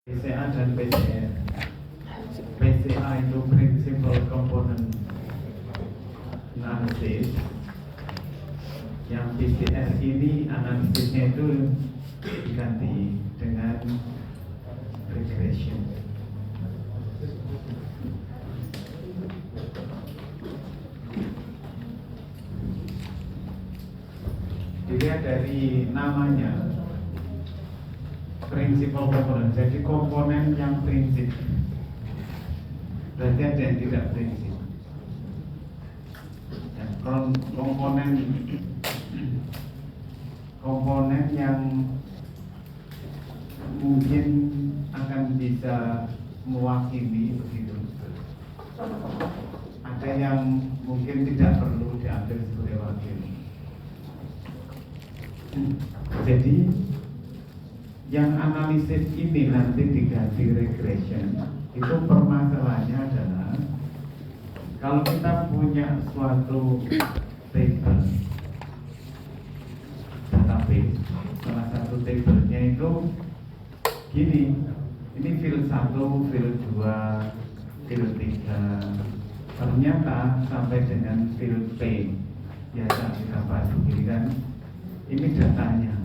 PCA dan PCR. PCA itu Principal Component Analysis. Yang PCR ini analisisnya itu diganti dengan regression. Dilihat dari namanya, principal component, jadi komponen yang prinsip. Berarti ada yang tidak prinsip. Ya, komponen yang mungkin akan bisa mewakili begitu. Ada yang mungkin tidak perlu diambil sebagai wakil. Jadi yang analisis ini nanti diganti regression. Itu permasalahannya adalah kalau kita punya suatu table database, salah satu tablenya itu gini, ini field 1, field 2, field 3, ternyata sampai dengan field P, biasa kita bahas begini kan, ini datanya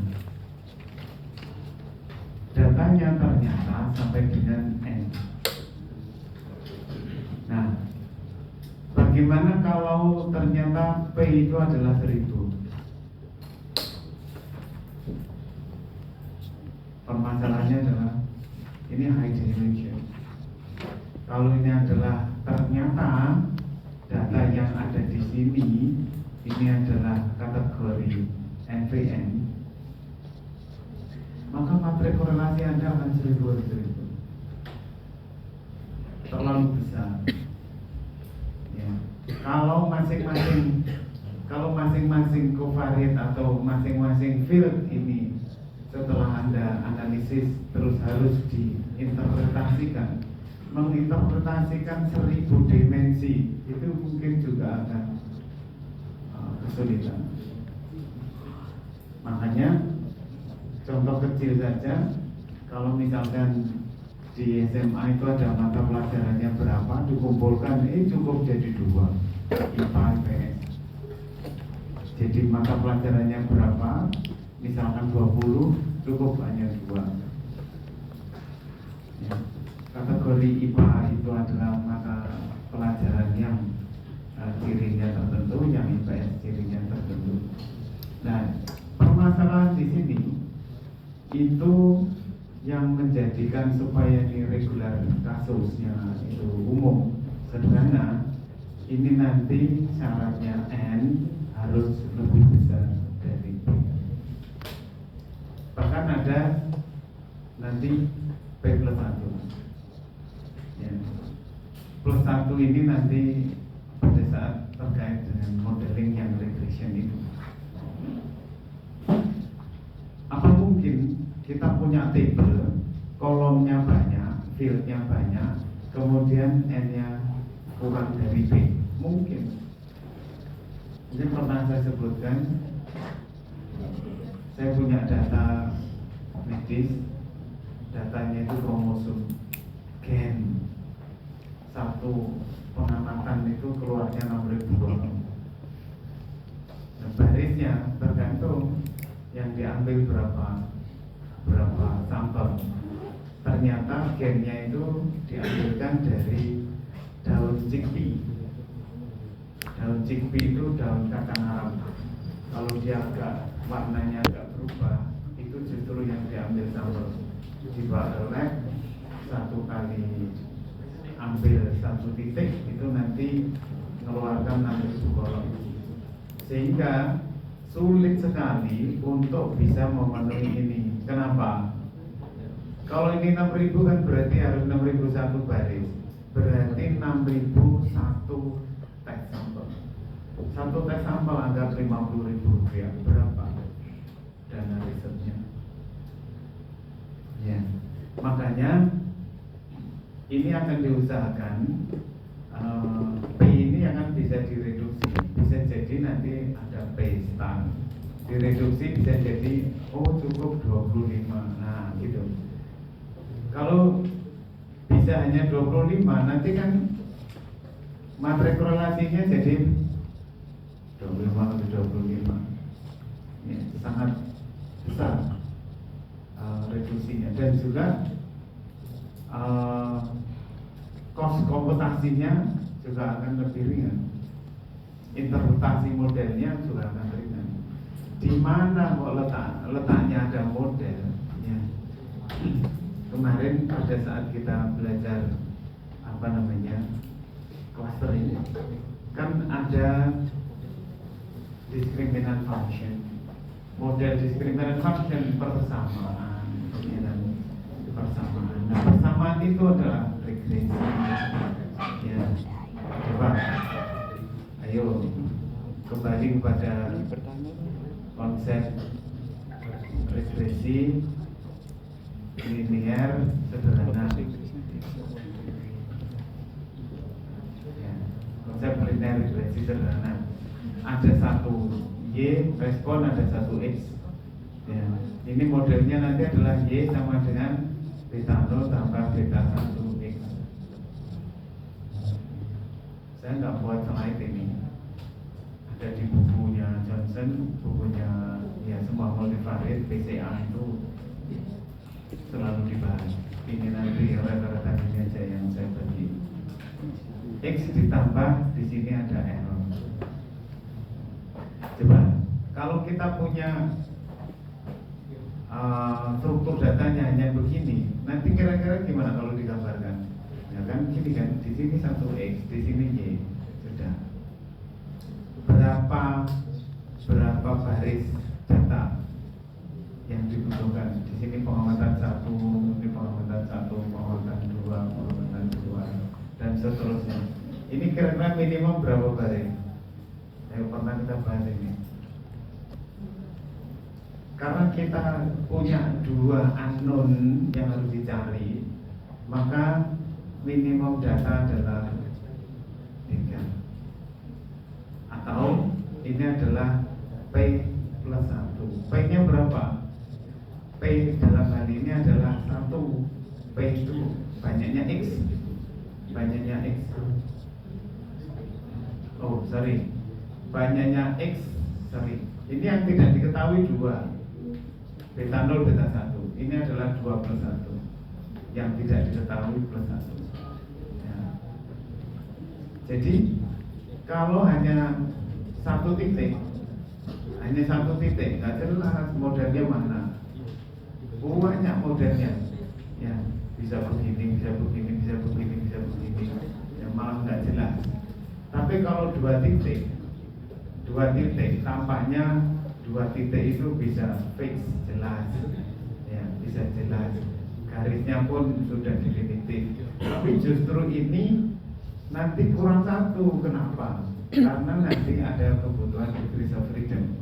ternyata sampai dengan N. Nah, bagaimana kalau ternyata P itu adalah 1000? Permasalahannya adalah ini high dimension. Kalau ini adalah ternyata data yang ada di sini ini adalah kategori NVN, maka materi korelasi Anda akan 1000 terlalu besar. Ya. Kalau masing-masing covariate atau masing-masing field ini setelah Anda analisis terus harus diinterpretasikan, menginterpretasikan 1000 dimensi itu mungkin juga akan kesulitan. Makanya contoh kecil saja, kalau misalkan di SMA itu ada mata pelajarannya berapa, dikumpulkan, cukup jadi 2 IPA IPS. Jadi mata pelajarannya berapa, misalkan 20, cukup hanya 2 ya. Kategori IPA itu adalah mata pelajaran yang cirinya tertentu, yang IPS cirinya tertentu. Nah, permasalahan di sini itu yang menjadikan supaya ini regular kasusnya itu umum sederhana, ini nanti syaratnya N harus lebih besar dari P. Bahkan ada nanti P plus 1 ya. Plus 1 ini nanti pada saat terkait dengan modeling yang regression itu. Apa mungkin kita punya table, kolomnya banyak, fieldnya banyak, kemudian N-nya kurang dari P? Mungkin. Ini pernah saya sebutkan, saya punya data medis, datanya itu kromosom, gen, satu pengamatan itu keluarnya 6000. Nah, barisnya tergantung yang diambil berapa sampel. Ternyata gennya itu diambilkan dari daun chickpea. Daun chickpea itu daun kacang Arab. Kalau dia warnanya agak berubah, itu justru yang diambil sampel. Dibawa ke lab, 1 kali ambil 1 titik, itu nanti mengeluarkan 6000 kolom. Sehingga sulit sekali untuk bisa memenuhi ini. Kenapa? Kalau ini 6000 kan berarti harus 6001 baris. Berarti 6001 tes sampel. 1 tes sampel anggap Rp50.000. Berapa dana risetnya? Ya, makanya ini akan diusahakan P ini akan bisa direduksi. Bisa jadi nanti ada P star, direduksi bisa jadi cukup 25. Nah gitu. Kalau bisa hanya 25, nanti kan materi korelasinya jadi 25 atau 25. Ya, sangat besar reduksinya, dan juga kos komputasinya juga akan lebih ringan, interpretasi modelnya juga akan ringan. Di mana kok letaknya ada model? Ya. Kemarin pada saat kita belajar cluster ini, kan ada discriminant function, model discriminant function persamaan, ya, dan persamaan. Nah, persamaan itu adalah regresi. Ya, coba, ayo kembali kepada konsep regresi linear sederhana. Ya, konsep linear regresi sederhana. Ada satu Y respon, ada satu X. Ya, ini modelnya nanti adalah Y sama dengan beta 0 tambah beta 1 X. Saya nggak buat slide ini, ada di bukunya Johnson, bukunya ya semua multivariate PCA itu selalu dibahas. Ini nanti rata-rata ini aja yang saya bagi. X ditambah di sini ada error. Coba kalau kita punya struktur datanya hanya begini, nanti kira-kira gimana kalau digambarkan? Ya kan gini kan, di sini satu X, di sini Y, sudah. Berapa baris data yang dibutuhkan? Di sini pengamatan 1, ini pengamatan 1, pengamatan 2, pengamatan 2, dan seterusnya. Ini kira-kira minimum berapa baris? Yang pernah kita bahas ini. Karena kita punya 2 unknown yang harus dicari, maka minimum data adalah 3. Atau ini adalah P plus 1. P-nya berapa? P dalam hal ini adalah 1. P itu banyaknya X. Banyaknya X. Oh, sorry. Banyaknya X, sorry. Ini yang tidak diketahui 2. Beta 0, beta 1. Ini adalah 2 plus 1. Yang tidak diketahui plus 1. Ya. Jadi kalau hanya satu titik, nggak jelas modelnya mana. Banyak modelnya. Ya, bisa begini, bisa begini, bisa begini, bisa begini. Yang malah nggak jelas. Tapi kalau 2 titik, tampaknya 2 titik itu bisa fix, jelas, ya, bisa jelas. Garisnya pun sudah definitif. Tapi justru ini nanti kurang 1. Kenapa? Karena nanti ada kebutuhan degrees of freedom.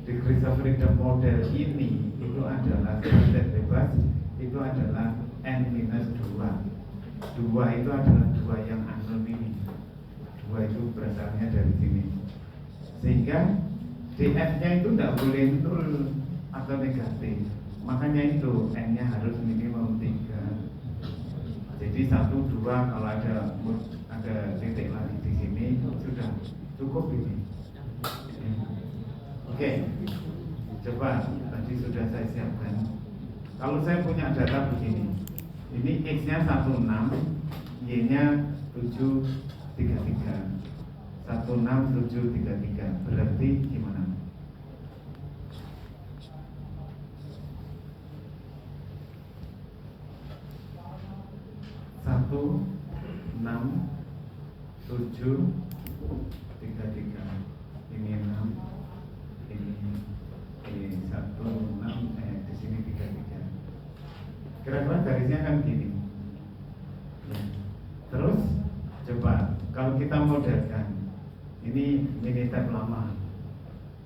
Degrees of freedom model ini itu adalah set bebas, itu adalah n-2. 2 itu adalah 2 yang unknown ini. 2 itu berasalnya dari sini. Sehingga DF-nya itu tidak boleh nol atau negatif. Makanya itu n-nya harus minimum 3. Jadi 1, 2, kalau ada titik lagi di sini sudah cukup ini. Oke, coba tadi sudah saya siapkan. Kalau saya punya data begini, ini X-nya 16, Y-nya 733. 16733 berarti gimana? 16733. Ini 6, ini 16, di sini 33. Kira-kira garisnya kan gini. Terus coba kalau kita modelkan, ini minitab lama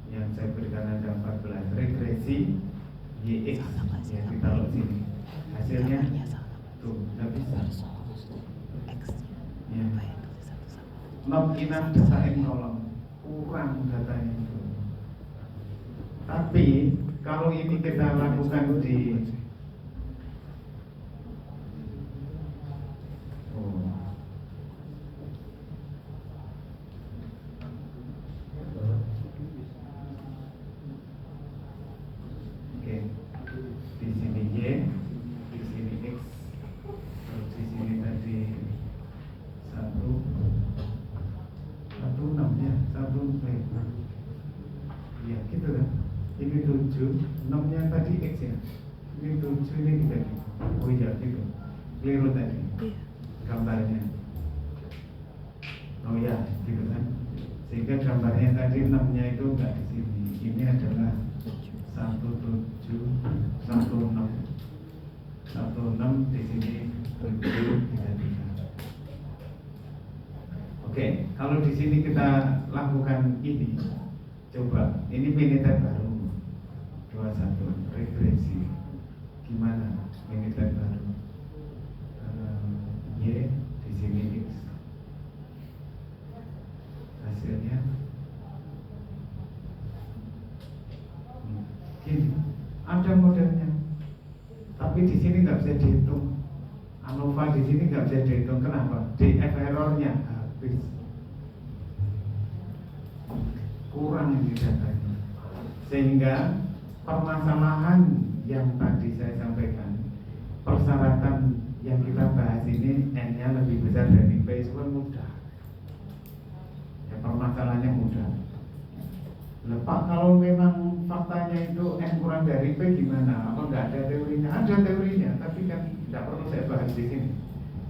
yang saya berikan ada 14 regresi YX yang ditaruh sini, hasilnya tuh nggak bisa ya. Not enough data yang nolong, kurang datanya itu. Tapi kalau ini kita lakukan di keliru tadi Iya. gambarnya. Oh ya, gitu kan. Sehingga gambarnya tadi 6-nya itu enggak di sini. Ini adalah 16 di sini 733. Oke, kalau di sini kita lakukan ini, coba ini militer baru 21 regresi. Gimana militer baru? Y di sini X. Hasilnya gini, ada modelnya, tapi di sini nggak bisa dihitung. ANOVA di sini nggak bisa dihitung. Kenapa? DF errornya habis, kurang ini datanya. Sehingga permasalahan yang tadi saya sampaikan, persyaratan yang kita bahas ini N-nya lebih besar dari P, itu mudah. Ya, permasalahannya mudah. Lepas kalau memang faktanya itu N kurang dari P gimana? Apa nggak ada teorinya? Ada teorinya, tapi kan tidak perlu saya bahas di sini.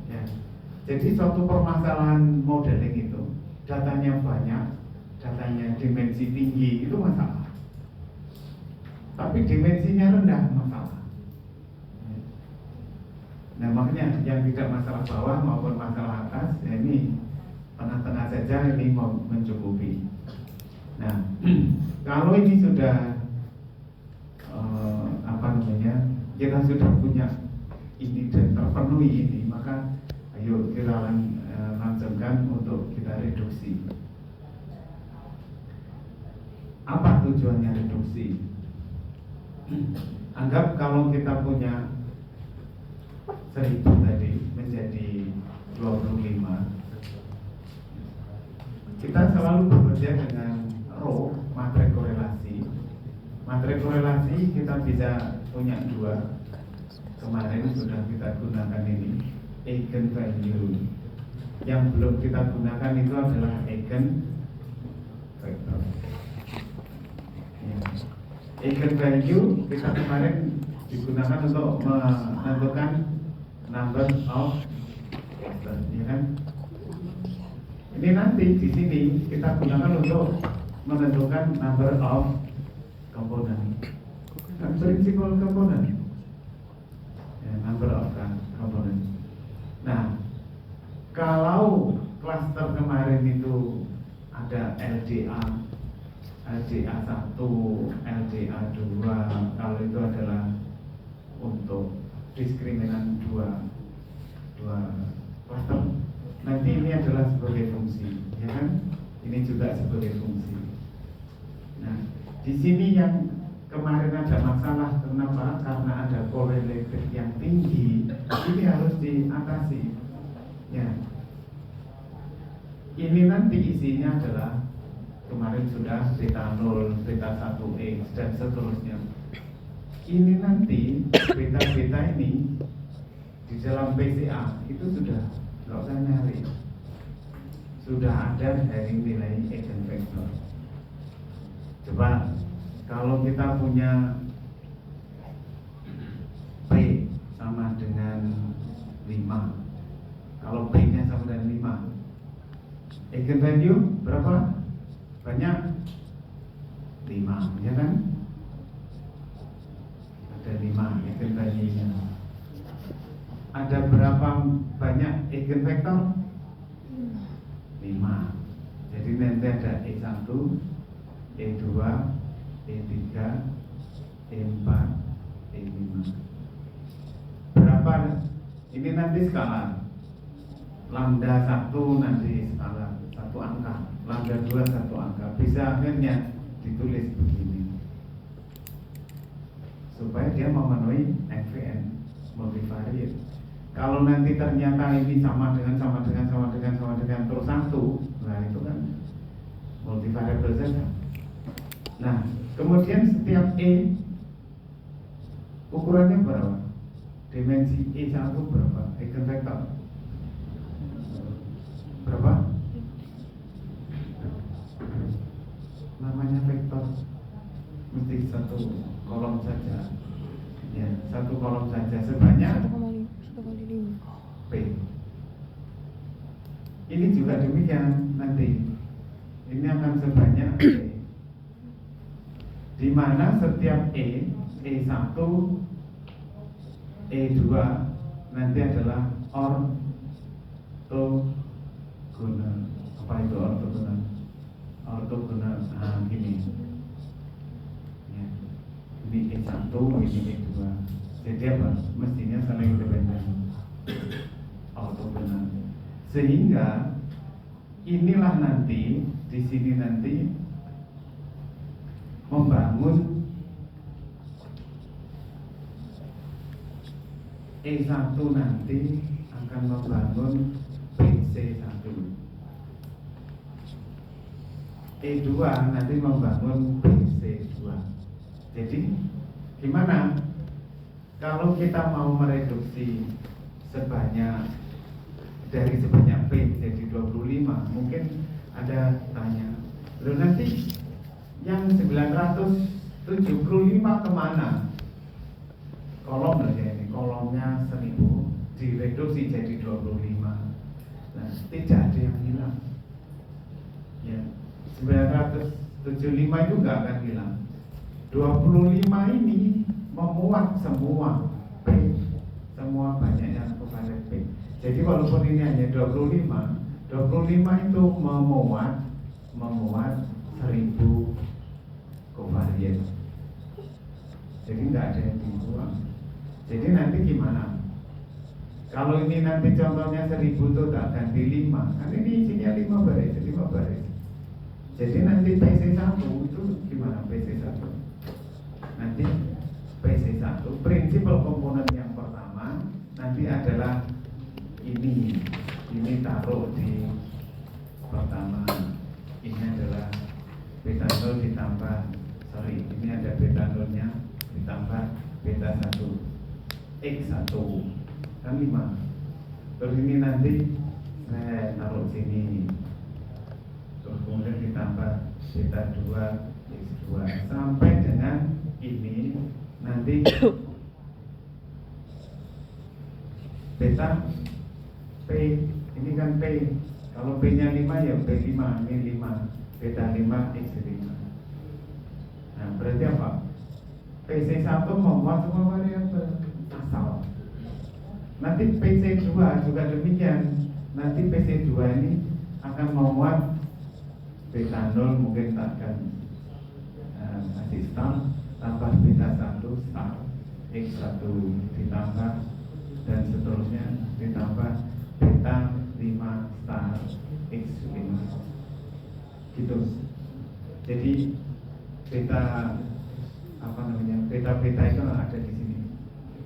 Ya. Jadi suatu permasalahan modeling itu datanya banyak, datanya dimensi tinggi itu masalah. Tapi dimensinya rendah masalah. Nah makanya yang tidak masalah bawah maupun masalah atas, ya ini tengah-tengah saja ini mau mencukupi. Nah, kalau ini sudah kita sudah punya ini dan terpenuhi ini, maka ayo kita langsungkan untuk kita reduksi. Apa tujuannya reduksi? Anggap kalau kita punya 1000 tadi menjadi 25, kita selalu bekerja dengan row matrix korelasi. Matrix korelasi kita bisa punya 2. Kemarin sudah kita gunakan ini eigen value. Yang belum kita gunakan itu adalah eigen vector. Ya. Eigen value kita kemarin digunakan untuk menentukan number of vector, ya kan? Ini nanti di sini kita gunakan untuk menentukan number of komponen, principal komponen, ya, number of komponen. Nah, kalau klaster kemarin itu ada LDA, LDA 1, LDA 2, kalau itu adalah untuk diskriminan dua klaster. Nanti ini adalah sebagai fungsi, ya kan? Ini juga sebagai fungsi. Nah, di sini yang kemarin ada masalah, kenapa? Karena ada korelatif yang tinggi, ini harus diatasi. Ya, ini nanti isinya adalah kemarin sudah beta 0, beta 1x dan seterusnya. Ini nanti beta-beta ini di dalam PCA itu sudah nggak usah nyari, sudah ada dari nilai eigenvector. Coba kalau kita punya P sama dengan 5, kalau P-nya sama dengan 5, eigenvalue berapa? Banyak 5, ya kan? Ada 5 eigenvalue-nya. Ada berapa banyak eigenvector? 5. Jadi nanti ada E1, E2, E3, E4, E5. Berapa? Ini nanti skala. Lambda 1 nanti skala 1 angka, lambda 2 1 angka. Bisa akhirnya ditulis begini, supaya dia memenuhi FVN multivariate. Kalau nanti ternyata ini sama dengan terus 1, nah itu kan multivariable saja. Nah, kemudian setiap E ukurannya berapa? Dimensi E1 berapa? Eigenvector berapa? Namanya vektor mesti satu kolom saja. Ya, satu kolom saja sebanyak 1,5 Ini juga demikian nanti. Ini akan sebanyak E, di mana setiap E1, E2 nanti adalah ortogonal. Apa itu ortogonal? Ortogonal, gini ya. Ini E1, ini E2. Jadi apa? Mestinya saling independen, ortogonal. Sehingga inilah nanti di sini nanti membangun E1 nanti akan membangun PC1, E2 nanti membangun PC2. Jadi gimana kalau kita mau mereduksi dari sebanyak P jadi 25? Mungkin ada tanya, loh nanti yang 975 kemana? Kolom aja ini, kolomnya 1000 direduksi jadi 25. Nah, tidak ada yang hilang ya. 975 itu nggak akan hilang. 25 ini memuat semua P, semua banyaknya kepada P. Jadi walaupun ini hanya 25 itu memuat 1000 kovarian. Jadi nggak ada yang dibuang. Jadi nanti gimana? Kalau ini nanti contohnya 1000 itu tak ganti 5, kan ini isinya 5 baris. Jadi nanti PC1 itu gimana PC1? Nanti PC1 prinsipal komponen yang pertama nanti adalah ini taruh di pertama. Ini adalah beta 0 ditambah, ini ada beta 0-nya ditambah beta 1 X1 kan 5. Terus ini nanti saya taruh sini, terus kemudian ditambah beta 2 X2 sampai dengan ini nanti beta P, ini kan P, kalau P nya 5 ya P5, ini 5, beta 5 X5. Nah berarti apa? PC1 memuat semua variabel asal. Nanti PC2 juga demikian. Nanti PC2 ini akan memuat beta 0 mungkin takkan kasih star tambah beta 1 star X1 ditambah dan seterusnya ditambah beta 5 star X5 gitu. Jadi beta beta itu ada di sini,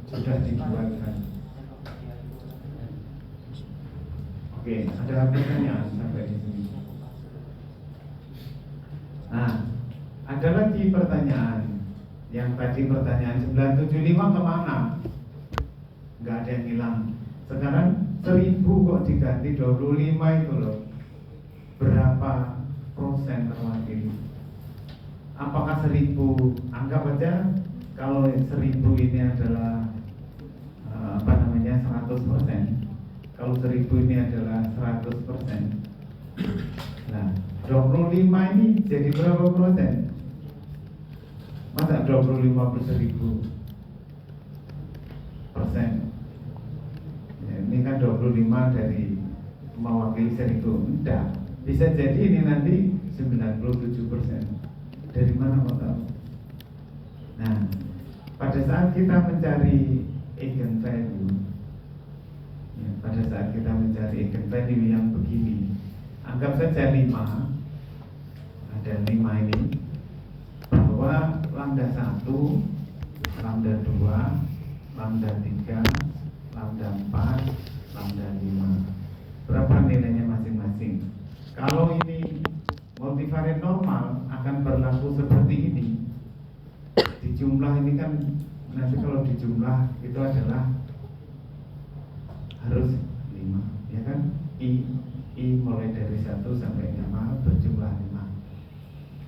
sudah dibuatkan. Oke, ada pertanyaan sampai di sini? Nah, ada lagi pertanyaan. Yang tadi pertanyaan 975 kemana? Nggak ada yang hilang. Sekarang 1000 kok diganti 25 itu loh. Berapa persen terwakili? Apakah 1000, anggap aja kalau 1000 ini adalah 100%. Kalau 1000 ini adalah 100%. Nah, 25 ini jadi berapa persen? Masa 25 per 1000 persen? Ya, ini kan 25 dari mewakili 1000. Enggak, bisa jadi ini nanti 97%. Dari mana mau tahu? Nah, pada saat kita mencari eigenvalue, ya, pada saat kita mencari eigenvalue yang begini, anggap saja 5, ada 5 ini, bahwa lambda 1, lambda 2, lambda 3, lambda 4, lambda 5. Berapa nilainya masing-masing? Kalau ini multivariat normal akan berlaku seperti ini. Di jumlah ini kan nanti kalau di jumlah itu adalah harus 5, ya kan? I mulai dari 1 sampai 5 berjumlah 5.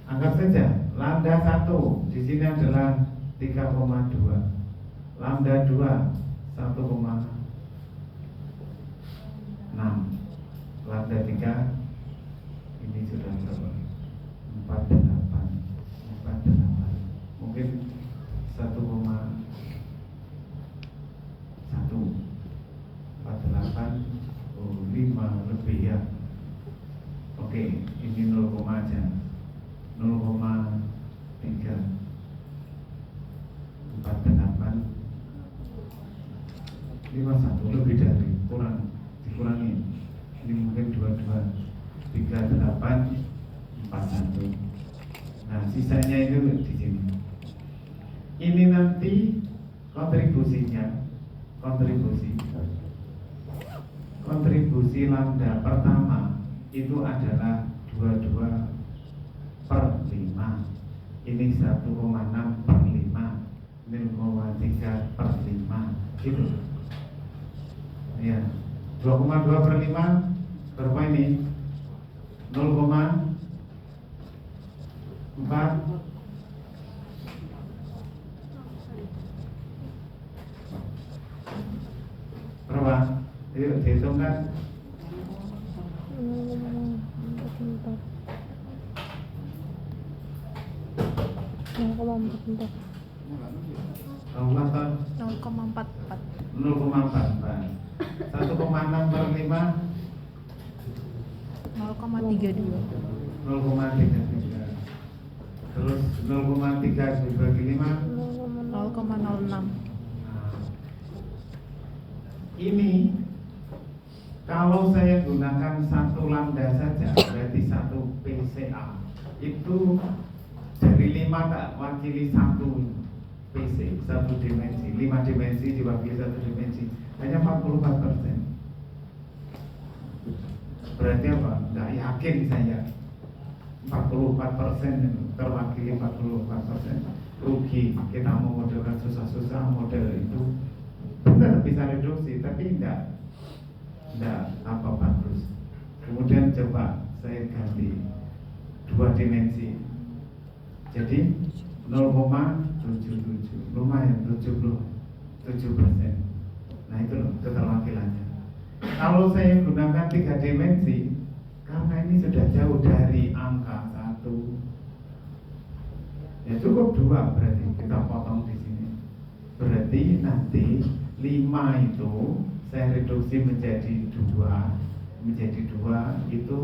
Anggap saja lambda 1 di sini adalah 3,2, lambda 2 1,6, lambda 3 Omega ini sudah berapa? 48 mungkin 1,148 lebih ya. Oke, ini 0, aja 0,348 lebih dari dikurangi ini mungkin 223841. Nah sisanya itu di sini. Ini nanti kontribusi lambda pertama itu adalah 22/5. Ini 1,6/5, 0,3/5 gitu. Ya, 2,2/5 berapa ini? 0,4 berapa? Yuk dihitungkan. 0,44. 1,6/5 0,32. 0,33. Terus 0,3 dibagi 5 0,06. Ini kalau saya gunakan 1 lambda saja berarti 1 PCA itu dari 5 tak wakili 1 PC, 1 dimensi, 5 dimensi diwakili 1 dimensi hanya 44%. Berarti apa? Nggak yakin saya 44% terwakili 44%. Rugi kita mau modelkan susah-susah model itu benar bisa reduksi tapi enggak apa bagus. Kemudian coba saya ganti 2 dimensi jadi 0,77 lumayan 77%. Nah itu loh keterwakilannya. Kalau saya gunakan 3 dimensi karena ini sudah jauh dari angka 1 ya cukup 2 berarti kita potong di sini. Berarti nanti 5 itu saya reduksi menjadi 2 itu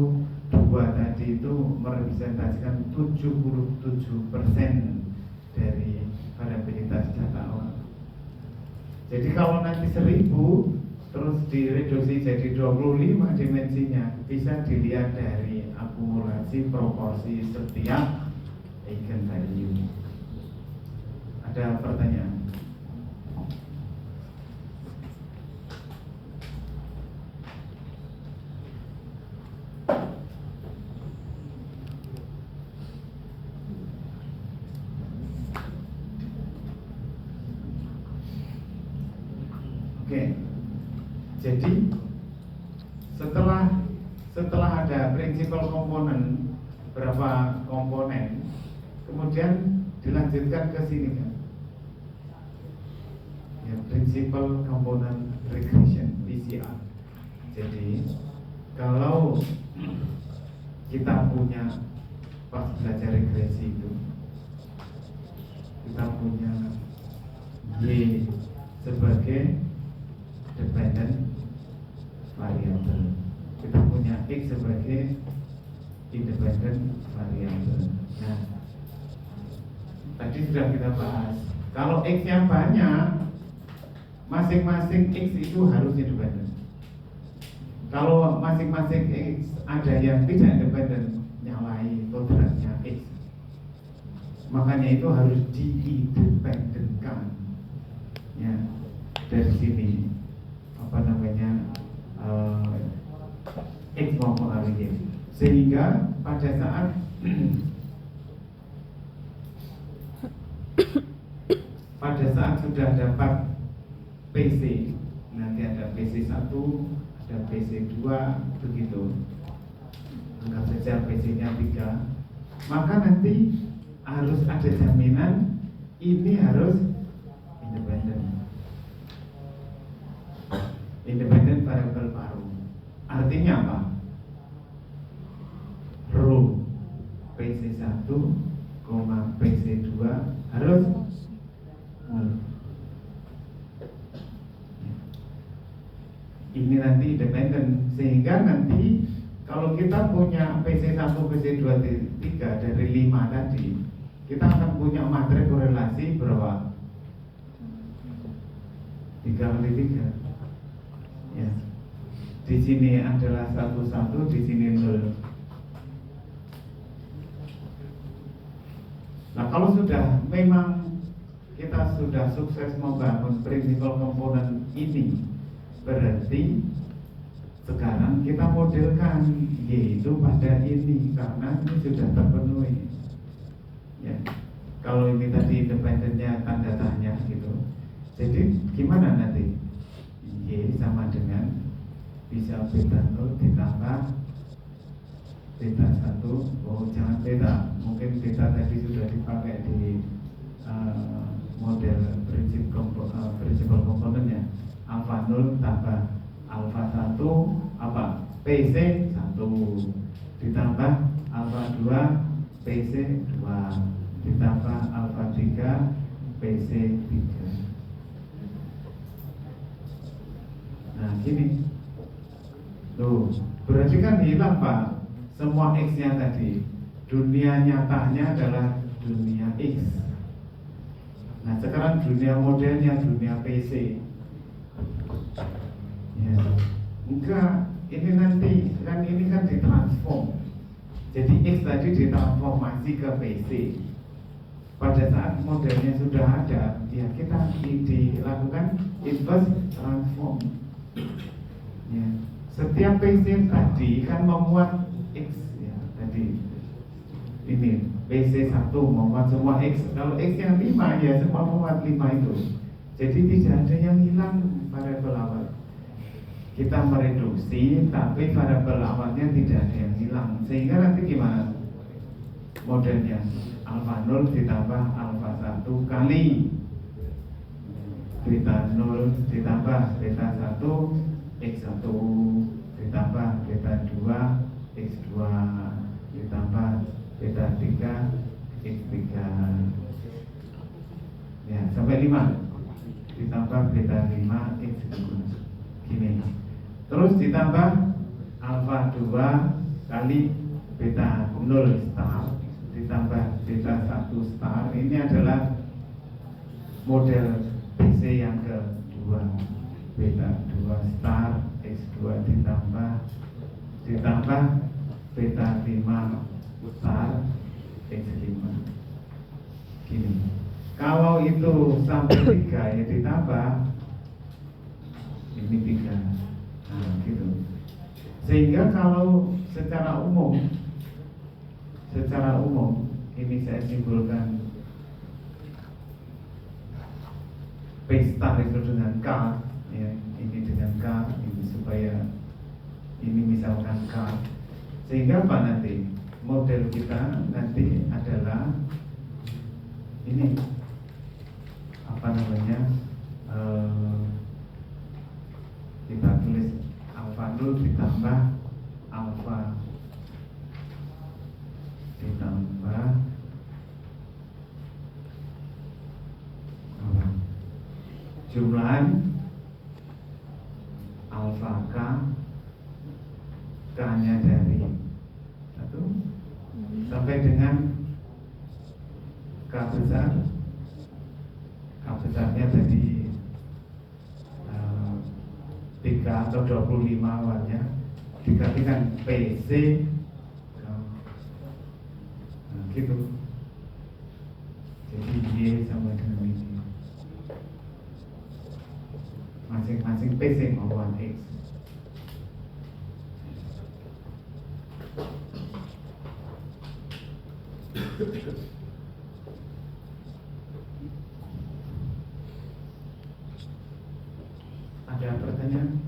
2 tadi itu merepresentasikan 77% dari variabilitas data awal. Jadi kalau nanti 1000 terus direduksi jadi 25 dimensinya bisa dilihat dari akumulasi proporsi setiap eigenvalue. Ada pertanyaan? Oke. Jadi setelah ada prinsipal komponen berapa komponen, kemudian dilanjutkan ke sini kan. Ya, prinsipal komponen regression PCR. Jadi kalau kita punya pas belajar regresi itu kita punya Y sebagai dependent variable, kita punya X sebagai independent variable. Nah, tadi sudah kita bahas kalau X nya banyak, masing-masing X itu harus independen. Kalau masing-masing X ada yang tidak independen, nyalai kodratnya X, makanya itu harus diindependenkan. Ya, dari sini apa namanya X maupun Y, sehingga pada saat sudah dapat PC, nanti ada PC 1, ada PC 2, begitu. Anggap saja PC-nya 3, maka nanti harus ada jaminan ini harus independen variabel baru. Artinya apa? ini nanti independen, sehingga nanti kalau kita punya PC1, PC2, PC3 dari 5 tadi, kita akan punya materi korelasi berapa? 3 kali 3 ya. Di sini adalah 1, di sini 0. Nah, kalau sudah memang kita sudah sukses membangun prinsipal komponen ini, berarti sekarang kita modelkan yaitu pada ini, karena ini sudah terpenuhi ya. Kalau ini tadi independennya tanda tanya gitu, jadi gimana nanti? Y sama dengan bisa beta 0 ditambah beta 1. Oh, jangan beta, mungkin beta tadi sudah dipakai di model prinsipal komponennya. Alfa 0 tambah alfa 1 apa? PC 1 ditambah alfa 2 PC 2 ditambah alfa 3 PC 3. Nah, gini. Tuh, berarti kan hilang Pak semua X-nya tadi. Dunia nyatanya adalah dunia X. Nah, sekarang dunia modelnya dunia PC. Ya. Enggak, ini nanti kan ini kan ditransform. Jadi X tadi ditransformasi ke PC. Pada saat modelnya sudah ada, ya kita dilakukan inverse transform. Ya. Setiap PC tadi kan memuat X ya tadi. Ini PC1 memuat semua X. Kalau X yang 5 ya semua memuat 5 itu. Jadi tidak ada yang hilang variabel awal. Kita mereduksi tapi variabel awalnya tidak ada yang hilang. Sehingga nanti gimana modelnya? Alfa 0 ditambah alfa 1 kali beta 0 ditambah beta 1 X1 ditambah beta 2 X2 ditambah beta 3 X3 ya sampai 5 ditambah beta 5 X2 gini. Terus ditambah alfa 2 kali beta 0 star ditambah beta 1 star. Ini adalah model PC yang kedua. Beta 2 star X2 ditambah beta 5 star X5 gini. Kalau itu sampai 3 ya ditambah ini 3. Nah gitu. Sehingga kalau secara umum ini saya simpulkan P star itu dengan K ya, ini dengan K, ini supaya ini misalkan K, sehingga apa nanti model kita nanti adalah ini apa namanya kita tulis alfa 0 ditambah alfa ditambah jumlahan alfa K, K-nya dari 1 sampai dengan K besar. K besarnya tadi 3 atau 25 awalnya dikalikan PC gitu. Jadi Y sama dengan ini masing-masing PC maupun X. Ada pertanyaan?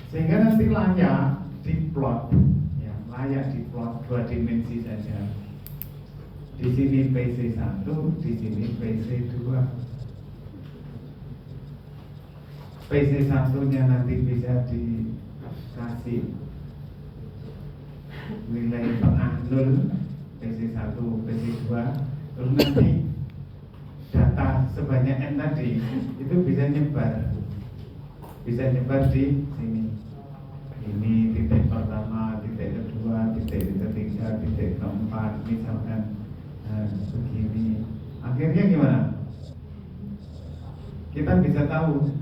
Sehingga nanti layak diplot, ya, layak diplot 2 dimensi saja. Di sini PC1, di sini PC2. PC1-nya nanti bisa dikasih nilai tengah 0, PC1, PC2. Terus nanti data data sebanyak N tadi itu bisa nyebar di sini. Ini titik pertama, titik kedua, titik ketiga, titik keempat, misalkan begini. Akhirnya gimana? Kita bisa tahu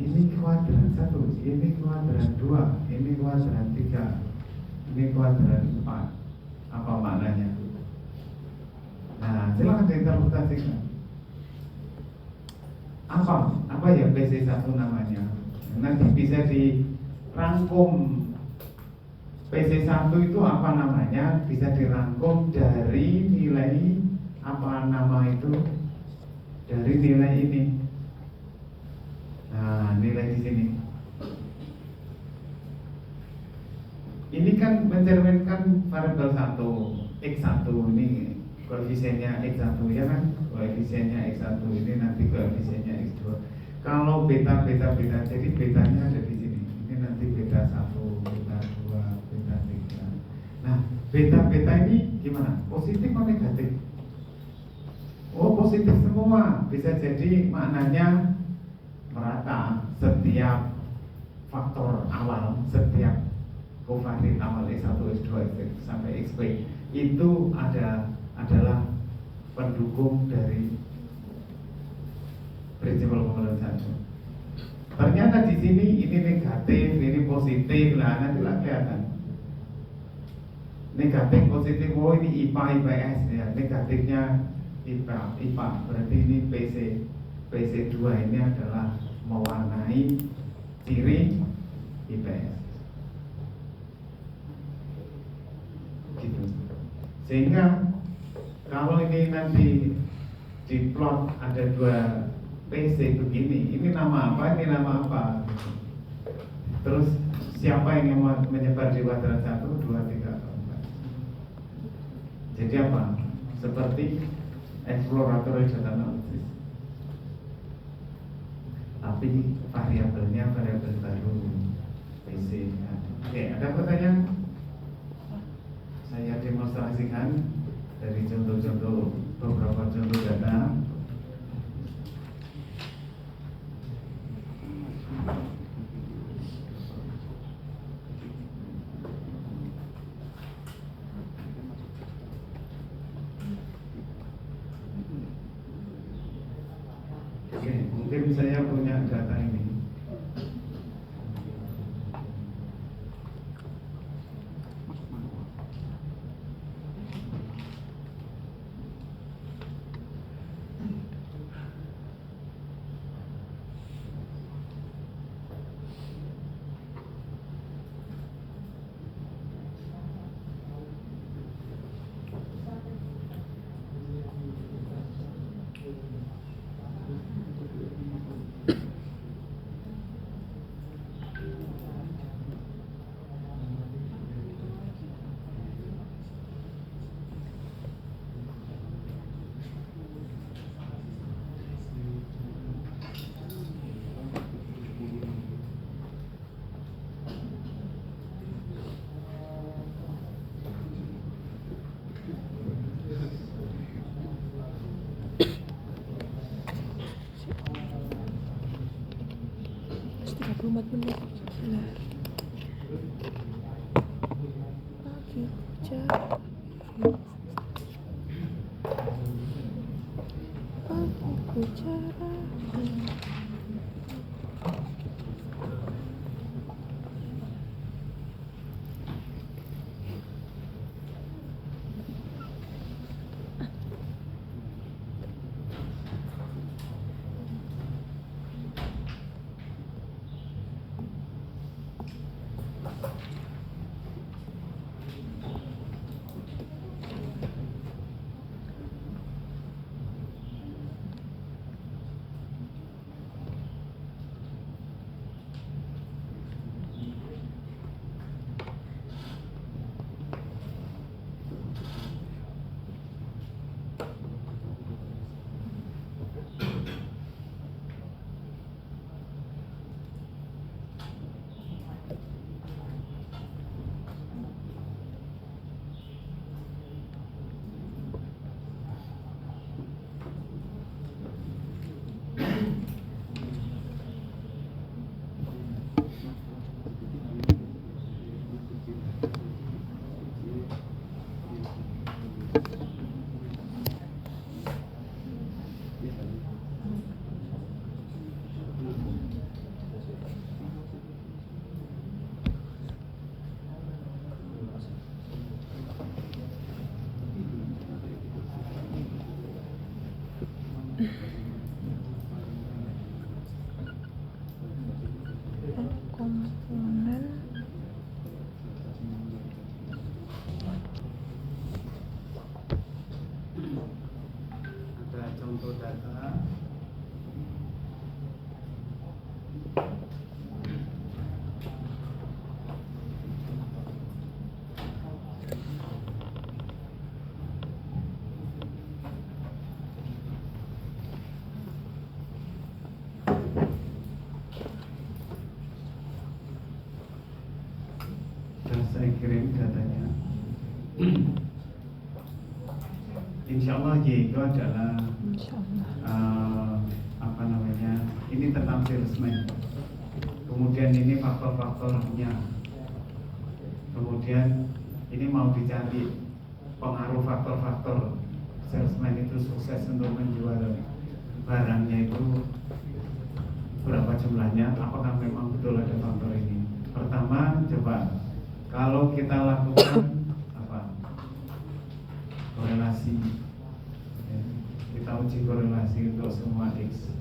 ini kuadran 1, ini kuadran 2, ini kuadran 3, ini kuadran 4. Apa maknanya? Nah, silakan diinterpretasikan. Apa ya PC1 namanya? Nanti bisa dirangkum. PC1 itu apa namanya? Bisa dirangkum dari nilai apa nama itu? Dari nilai ini. Nah, nilai di sini. Ini kan mencerminkan variabel 1, X1 ini koefisiennya X1 ya kan? Koefisiennya X1 ini nanti koefisiennya X2. Kalau beta, jadi betanya ada di sini. Ini nanti beta 1, beta 2, beta 3. Nah, beta ini gimana? Positif atau negatif? Oh, positif semua. Bisa jadi maknanya merata. Setiap faktor awal, setiap kovarin awal X1, X2, X3 sampai XP itu adalah pendukung dari prinsipal pembelaan 1. Ternyata di sini ini negatif, ini positif, lah nanti lah kelihatan. Negatif, positif, oh ini IPA, IPS ya. Negatifnya IPA, berarti ini PC2 ini adalah mewarnai ciri IPS. Gitu. Sehingga kalau ini nanti diplot ada 2 PC begini, ini nama apa, ini nama apa gitu. Terus siapa yang mau menyebar di kuadran 1, 2, 3, 4. Jadi apa? Seperti exploratory data analysis, tapi variabelnya variabel baru PC. Oke, ada pertanyaan? Saya demonstrasikan dari contoh-contoh, beberapa contoh data. Oke, mungkin saya punya data ini. menit. Nah, pagi cerah, pagi cerah. komponen ada contoh data. Sudah saya kirim datanya. Insya Allah Y itu adalah insyaallah. apa namanya, ini tentang salesman. Kemudian ini faktor-faktornya. Kemudian ini mau dicari pengaruh faktor-faktor salesman itu sukses untuk menjual barangnya itu berapa jumlahnya, apakah memang betul ada faktor ini. Pertama, coba kalau kita lakukan apa, korelasi ya, kita uji korelasi untuk semua X,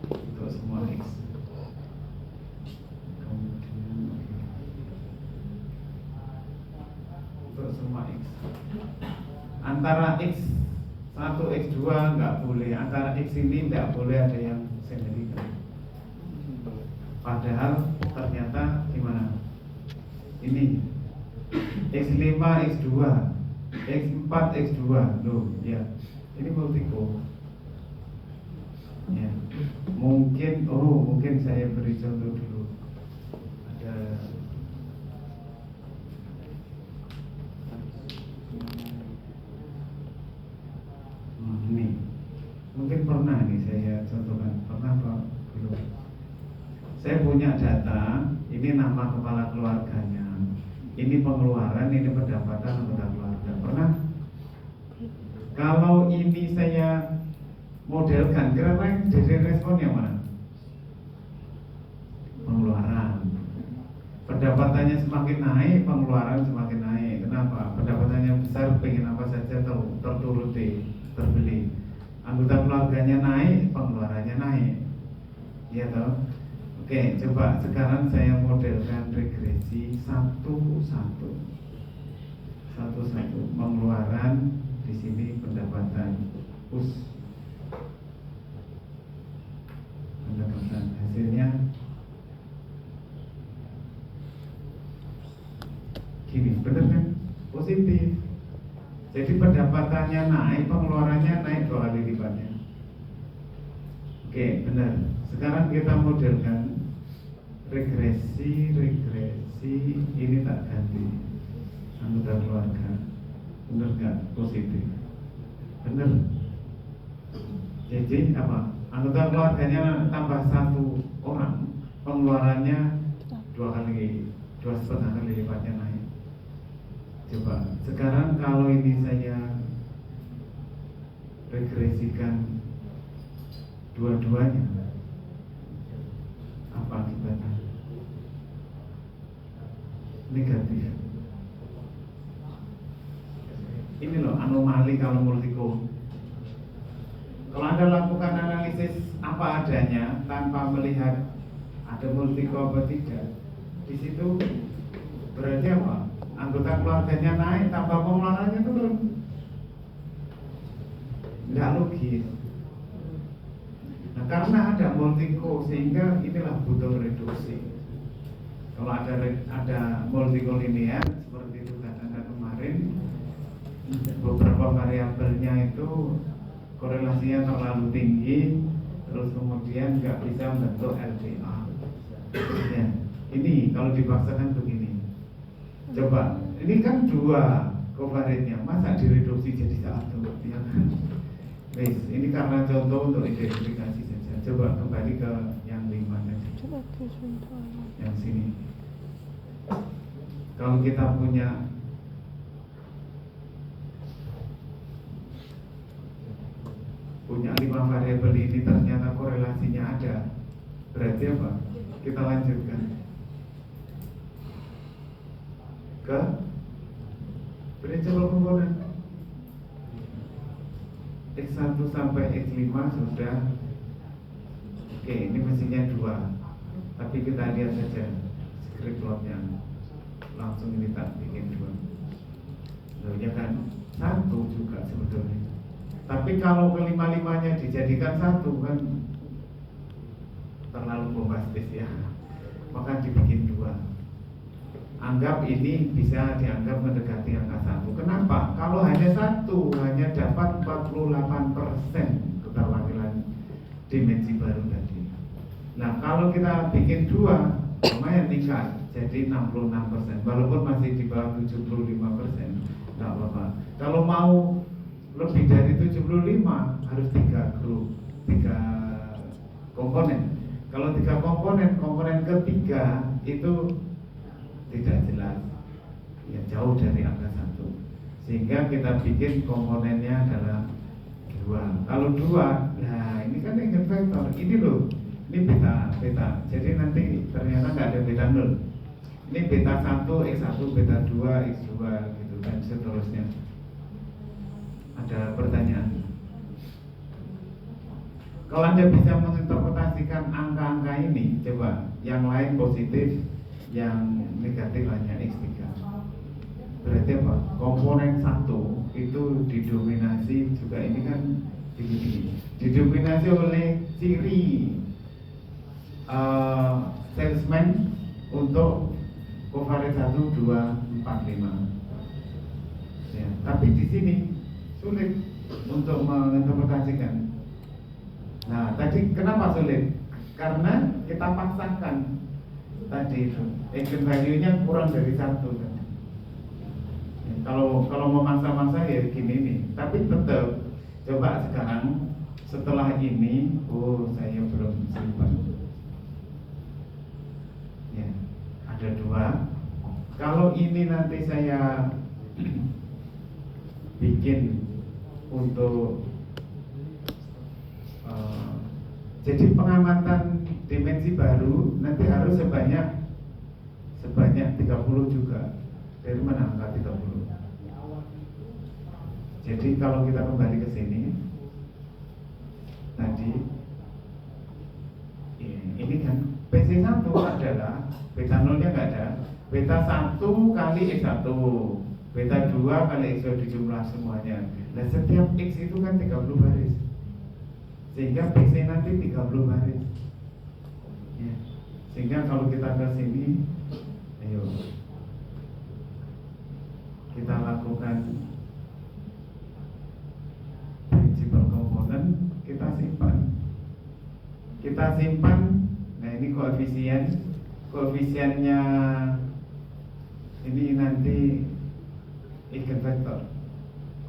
untuk semua X. Kemudian untuk semua X, antara X1, X2 nggak boleh, antara X ini nggak boleh ada yang signifikan. Padahal ternyata gimana? Ini X5, X2, X4, X2, loh ya, ini multiko. Ya, mungkin saya beri contoh dulu. Ada ini, mungkin pernah nih saya contohkan, pernah apa belum? Saya punya data, ini nama kepala keluarganya, ini pengeluaran, ini pendapatan anggota keluarga. Pernah? Kalau ini saya modelkan, kira-kira yang jadi respon yang mana? Pengeluaran. Pendapatannya semakin naik, pengeluaran semakin naik. Kenapa? Pendapatannya besar, pengen apa saja terturuti, terbeli. Anggota keluarganya naik, pengeluarannya naik. Iya toh? Oke, coba sekarang saya modelkan regresi satu-satu. Pengeluaran di sini, pendapatan pendapatan, hasilnya gini, bener kan? Positif. Jadi pendapatannya naik, pengeluarannya naik 2 kali lipatnya. Oke, benar. Sekarang kita modelkan regresi ini tak ganti anggota keluarga. Benar nggak? Positif. Benar. Jadi apa? Anggota keluarganya tambah 1 orang, pengeluarannya 2,5 kali lipatnya naik. Coba sekarang kalau ini saya regresikan dua-duanya, apa akibatnya? Negatif. Ini loh anomali kalau multiko. Kalau Anda lakukan analisis apa adanya tanpa melihat ada multiko apa tidak, di situ berarti apa? Anggota keluarganya naik, tanpa pengeluarannya turun. Nggak logis. Nah, karena ada multiko sehingga inilah butuh reduksi. Kalau ada multiko linear seperti itu Anda kemarin, beberapa variabelnya itu korelasinya terlalu tinggi, terus kemudian nggak bisa membentuk LPA. Ya, ini kalau dipaksakan begini. Coba, ini kan 2 kovariatnya, masa direduksi jadi 1, ya kan? Wes, ini karena contoh untuk identifikasi saja. Coba kembali ke yang 5 tadi. Coba sebentar. Yang sini. Kalau kita punya punya 5 variabel ini ternyata korelasinya ada, berarti apa? Kita lanjutkan ke principal komponen. X1 sampai X5 sudah. Oke, ini mestinya 2. Tapi kita lihat saja script plotnya. Langsung ini tak bikin 2. Loh ya kan, 1 juga sebetulnya. Tapi kalau kelima-limanya dijadikan 1 kan terlalu bombastis ya. Maka dibikin 2. Anggap ini bisa dianggap mendekati angka 1. Kenapa? Kalau hanya 1 hanya dapat 48% keterwakilan dimensi baru tadi. Nah kalau kita bikin 2 lumayan tingkat, jadi 66%. Walaupun masih di bawah 75%, nggak apa-apa. Kalau mau lebih dari 75 harus 3 grup, 3 komponen. Kalau 3 komponen, komponen ketiga itu tidak jelas, ya jauh dari angka 1. Sehingga kita bikin komponennya adalah 2. Kalau 2, nah ini kan eigenvektor. Ini loh, ini beta. Jadi nanti ternyata nggak ada beta 0. Ini beta 1, X1, beta 2, X2 gitu dan seterusnya. Ada pertanyaan? Kalau Anda bisa menginterpretasikan angka-angka ini, coba yang lain positif, yang negatif hanya X3. Berarti apa? Komponen 1 itu didominasi juga ini kan begini. Didominasi oleh ciri salesman untuk covariance 1, 2, 4, 5. Ya, tapi di sini sulit untuk menginterpretasikan. Nah, tadi kenapa sulit? Karena kita paksakan tadi itu eigen value-nya kurang dari 1 kan. Ya, kalau memaksa-maksa ya gini nih. Tapi tetap coba sekarang setelah ini, oh saya belum simpan. Ya, ada 2. Kalau ini nanti saya bikin untuk jadi pengamatan dimensi baru nanti harus sebanyak 30 juga. Dari mana angka 30? Jadi kalau kita kembali ke sini tadi ini kan PC1 adalah beta 0-nya nggak ada. Beta 1 kali X1, beta 2 kali X2 dijumlah semuanya. Nah setiap X itu kan 30 baris, sehingga PC nanti 30 baris ya. Sehingga kalau kita ke sini, ayo kita lakukan prinsipal komponen, kita simpan. Nah ini koefisiennya ini nanti eigenvektor.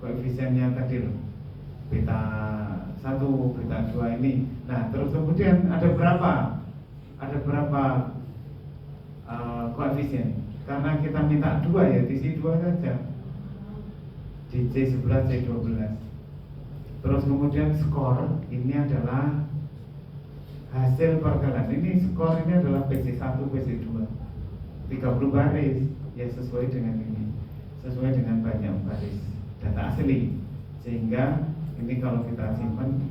Koefisiennya tadi loh, beta 1, beta 2 ini. Nah terus kemudian ada berapa koefisien? Karena kita minta 2 ya, di sini 2 saja, di C11, C12. Terus kemudian skor ini adalah hasil perkalian. Ini skor ini adalah PC1, PC2 30 baris. Ya sesuai dengan ini, sesuai dengan banyak baris data asli. Sehingga ini kalau kita simpan,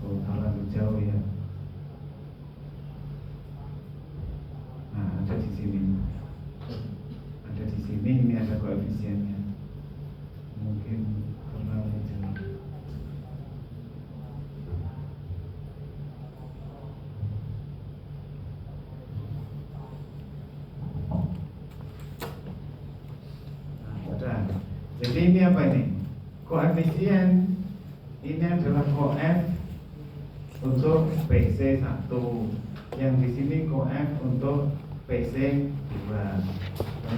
oh terlalu jauh ya. Nah ada di sini, ini ada koefisiennya. Mungkin terlalu jauh. Jadi ini apa ini? Koefisien ini adalah koef untuk PC1. Yang di sini koef untuk PC2. Nah,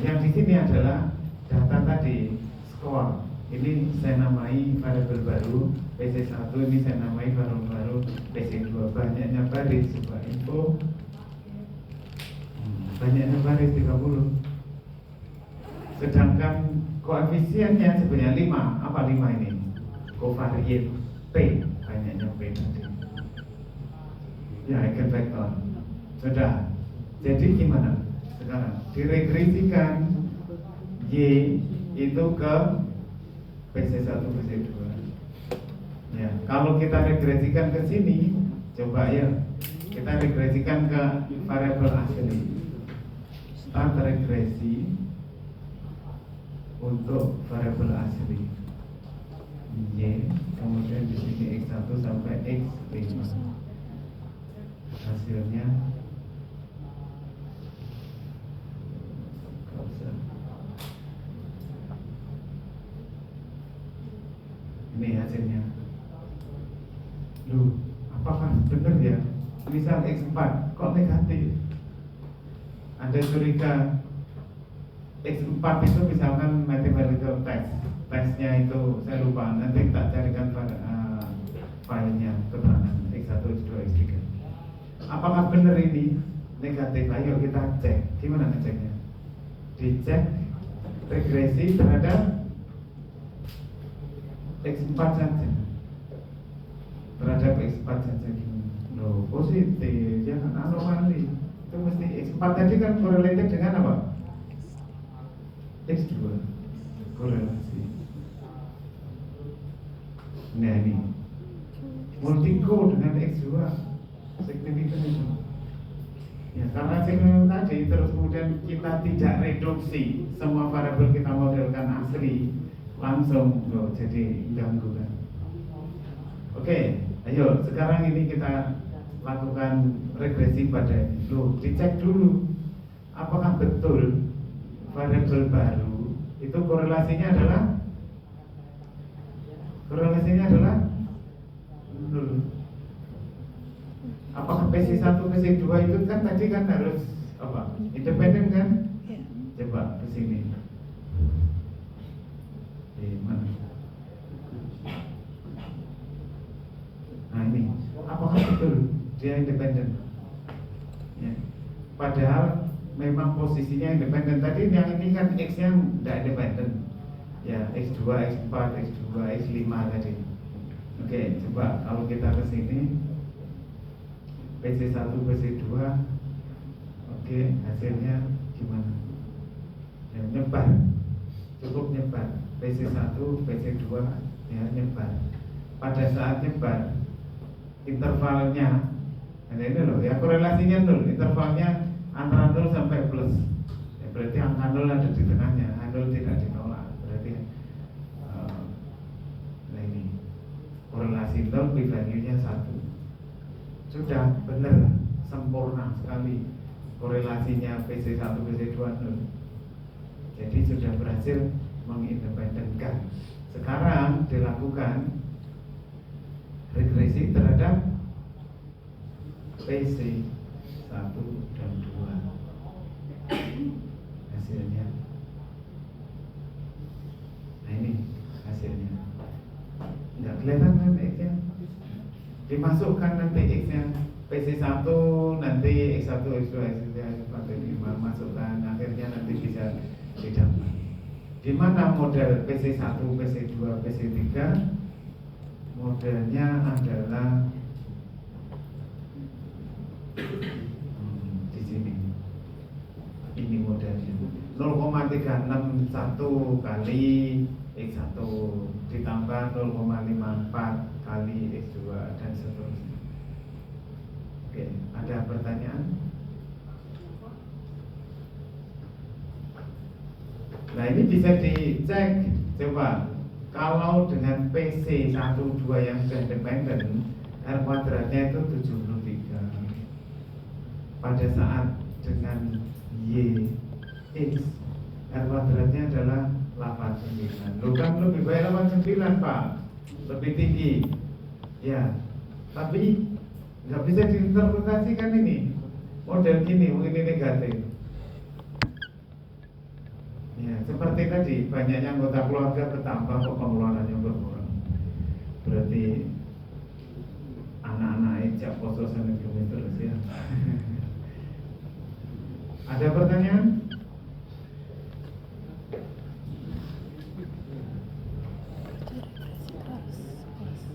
yang di sini adalah data tadi, skor. Ini saya namai variabel baru PC1, ini saya namai variabel baru PC2. Banyaknya baris sebuah info. Banyaknya baris 30. Sedangkan koefisiennya sebenarnya 5. Apa 5 ini? Covariance P, banyaknya P tadi. Ya, eigenvektor. Sudah. Jadi gimana? Sekarang diregresikan Y itu ke PC1, PC2. Ya, kalau kita regresikan ke sini, coba ya, kita regresikan ke variabel asli. Start regresi untuk variabel asli Y, kemudian di sini X1 sampai X5. Hasilnya ini hasilnya. Loh, apakah benar ya? Misal X4 kok negatif? Anda curiga X4 itu misalkan mathematical test. Tesnya itu saya lupa, nanti tak carikan filenya, keterangan X1, X2, X3. Apakah benar ini negatif? Ayo kita cek. Gimana ngeceknya? Dicek regresi terhadap X4 saja. Terhadap X4 saja gimana? Loh, positif, jangan anomali. Itu mesti X4 tadi kan correlated dengan apa? X2 korelasi. Nah ini multico dengan X2 signifikan itu. Ya karena signifikan tadi, terus kemudian kita tidak reduksi semua variabel kita modelkan asli, langsung loh jadi ganggu kan. Oke, ayo sekarang ini kita lakukan regresi pada ini. Loh, dicek dulu apakah betul variabel baru itu korelasinya adalah 0. Apakah PC1, PC2 itu kan tadi kan harus apa? Independen kan? Coba ke sini. Mana? Nah ini, apakah betul dia independen? Ya. Padahal memang posisinya independen. Tadi yang ini kan X-nya tidak independen. Ya, X2, X4, X2, X5 tadi. Oke, coba kalau kita ke sini PC1, PC2. Oke, hasilnya gimana? Ya, nyebar. Cukup nyebar. PC1, PC2 ya nyebar. Pada saat nyebar intervalnya ada ini loh, ya korelasinya 0, intervalnya antara 0 sampai plus. Ya, berarti angka 0 ada di tengahnya, 0 tidak ditolak. Berarti nah ini korelasi 0, p-value-nya 1. Sudah benar, sempurna sekali korelasinya PC1, PC2 0. Jadi sudah berhasil mengindependenkan. Sekarang dilakukan regresi terhadap PC 1 dan 2. Hasilnya. Nah ini hasilnya. Nggak kelihatan kan X-nya? Dimasukkan nanti X-nya. PC1 nanti X1, X2, X3, X4, X5 masukkan, akhirnya nanti bisa didapat. Di mana model PC1, PC2, PC3? Modelnya adalah di sini. Ini modelnya 0,361 kali X1 ditambah 0,54 kali X2 dan seterusnya. Oke, ada pertanyaan? Nah ini bisa dicek. Coba kalau dengan PC 1, 2 yang sudah independen, R kuadratnya itu 73. Pada saat dengan Y, X, R kuadratnya adalah 89. Loh kan lebih baik 89 Pak, lebih tinggi. Ya, tapi nggak bisa diinterpretasikan ini. Model gini, ini negatif. Ya, seperti tadi, banyaknya anggota keluarga bertambah kok pengeluarannya berkurang. Berarti anak-anak ejak poso sana terus ya. Ada pertanyaan?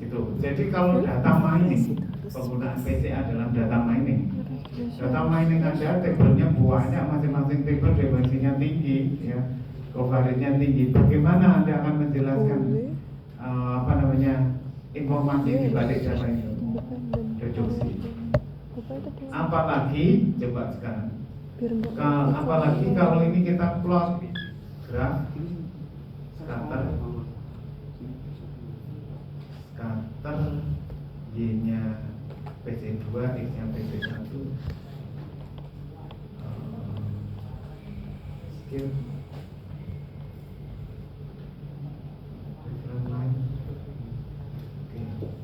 Itu. Jadi kalau data mining, penggunaan PCA dalam data mining. Data mining ada tabelnya banyak, masing-masing tabel dimensinya tinggi ya. Kovaritnya tinggi. Bagaimana Anda akan menjelaskan informasi di balik data itu? Reduksi. Apalagi coba sekarang. Apalagi kalau ini kita plot graf scatter Y-nya PC2, X-nya PC1, skill different line. Oke,